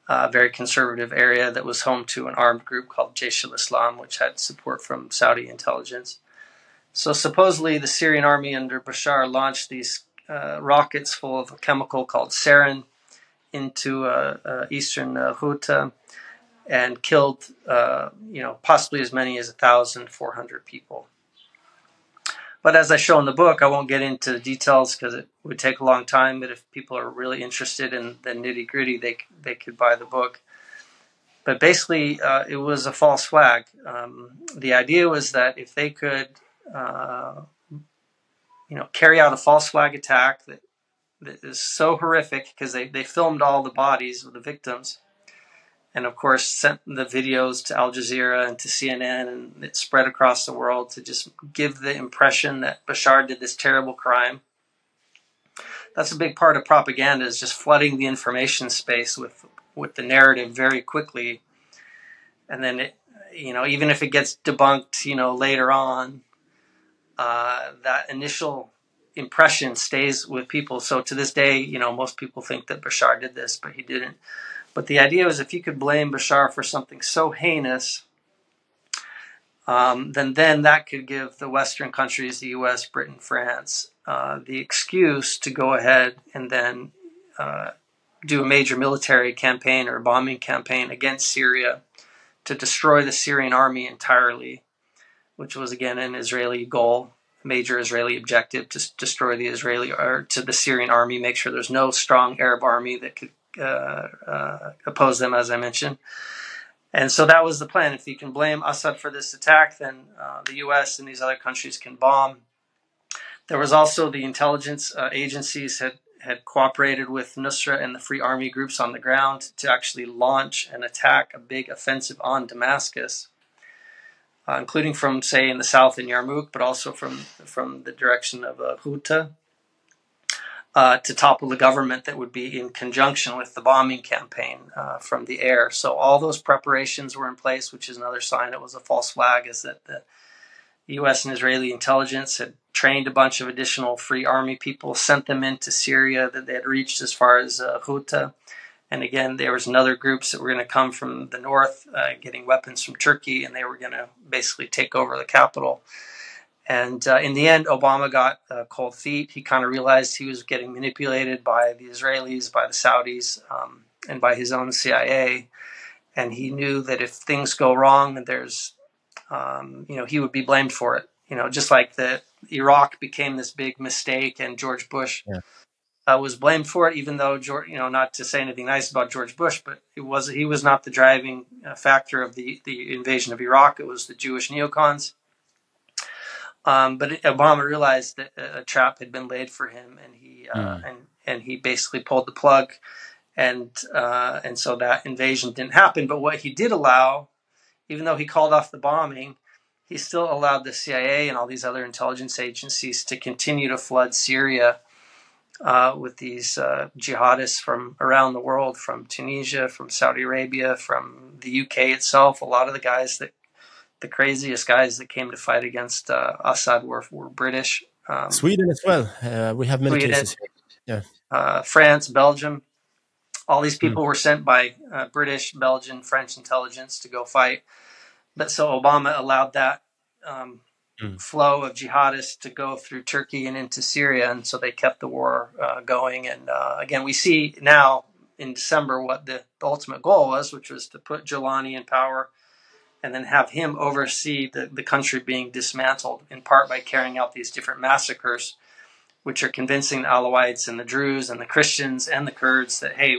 A very conservative area that was home to an armed group called Jaish al-Islam, which had support from Saudi intelligence. So supposedly the Syrian army under Bashar launched these rockets full of a chemical called sarin into eastern Ghouta and killed, possibly as many as 1,400 people. But as I show in the book, I won't get into the details because it would take a long time. But if people are really interested in the nitty-gritty, they could buy the book. But basically, it was a false flag. The idea was that if they could carry out a false flag attack that is so horrific, because they filmed all the bodies of the victims, and of course sent the videos to Al Jazeera and to CNN, and it spread across the world to just give the impression that Bashar did this terrible crime. That's a big part of propaganda, is just flooding the information space with the narrative very quickly, and then even if it gets debunked later on, that initial impression stays with people. So to this day, most people think that Bashar did this, but he didn't. But the idea was, if you could blame Bashar for something so heinous, then that could give the Western countries, the US, Britain, France, the excuse to go ahead and then do a major military campaign or a bombing campaign against Syria to destroy the Syrian army entirely, which was again an Israeli goal, major Israeli objective, to destroy the Syrian army, make sure there's no strong Arab army that could oppose them, as I mentioned. And so that was the plan. If you can blame Assad for this attack, then the US and these other countries can bomb. There was also the intelligence agencies had cooperated with Nusra and the Free Army groups on the ground to actually launch and attack a big offensive on Damascus, including from, say, in the south in Yarmouk, but also from the direction of Ghouta, to topple the government that would be in conjunction with the bombing campaign from the air. So all those preparations were in place, which is another sign it was a false flag, is that the U.S. and Israeli intelligence had trained a bunch of additional Free Army people, sent them into Syria, that they had reached as far as Ghouta. And again, there was another groups that were going to come from the north, getting weapons from Turkey, and they were going to basically take over the capital. And in the end, Obama got cold feet. He kind of realized he was getting manipulated by the Israelis, by the Saudis, and by his own CIA. And he knew that if things go wrong, there's, he would be blamed for it. Just like Iraq became this big mistake, and George Bush was blamed for it, even though not to say anything nice about George Bush, but he was not the driving factor of the invasion of Iraq. It was the Jewish neocons. But Obama realized that a trap had been laid for him, and he basically pulled the plug, and so that invasion didn't happen. But what he did allow, even though he called off the bombing, he still allowed the CIA and all these other intelligence agencies to continue to flood Syria with these jihadists from around the world, from Tunisia, from Saudi Arabia, from the UK itself. A lot of the craziest guys that came to fight against Assad were British. Sweden as well. We have many cases here. Yeah. France, Belgium. All these people were sent by British, Belgian, French intelligence to go fight. But so Obama allowed that flow of jihadists to go through Turkey and into Syria, and so they kept the war going. And again, we see now in December what the ultimate goal was, which was to put Jilani in power and then have him oversee the country being dismantled, in part by carrying out these different massacres, which are convincing the Alawites and the Druze and the Christians and the Kurds that, hey,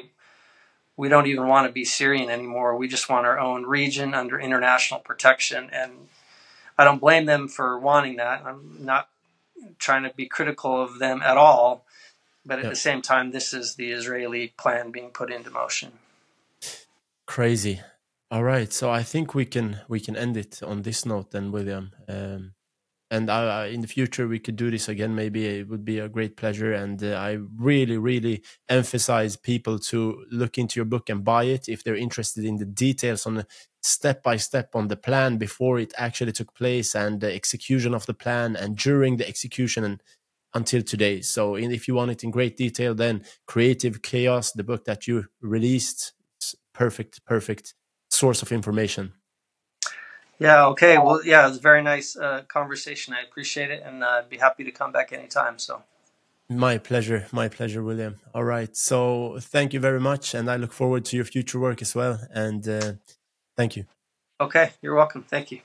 we don't even want to be Syrian anymore. We just want our own region under international protection. And I don't blame them for wanting that. I'm not trying to be critical of them at all. But at the same time, this is the Israeli plan being put into motion. Crazy. All right, so I think we can end it on this note then, William. And in the future we could do this again. Maybe it would be a great pleasure. And I really, really emphasize people to look into your book and buy it if they're interested in the details on the step by step on the plan before it actually took place, and the execution of the plan, and during the execution and until today. So if you want it in great detail, then Creative Chaos, the book that you released, is perfect source of information. Yeah, okay. Well, yeah, it was a very nice conversation. I appreciate it, and I'd be happy to come back anytime. So, my pleasure, William. All right, so thank you very much, and I look forward to your future work as well. And thank you. Okay, you're welcome. Thank you.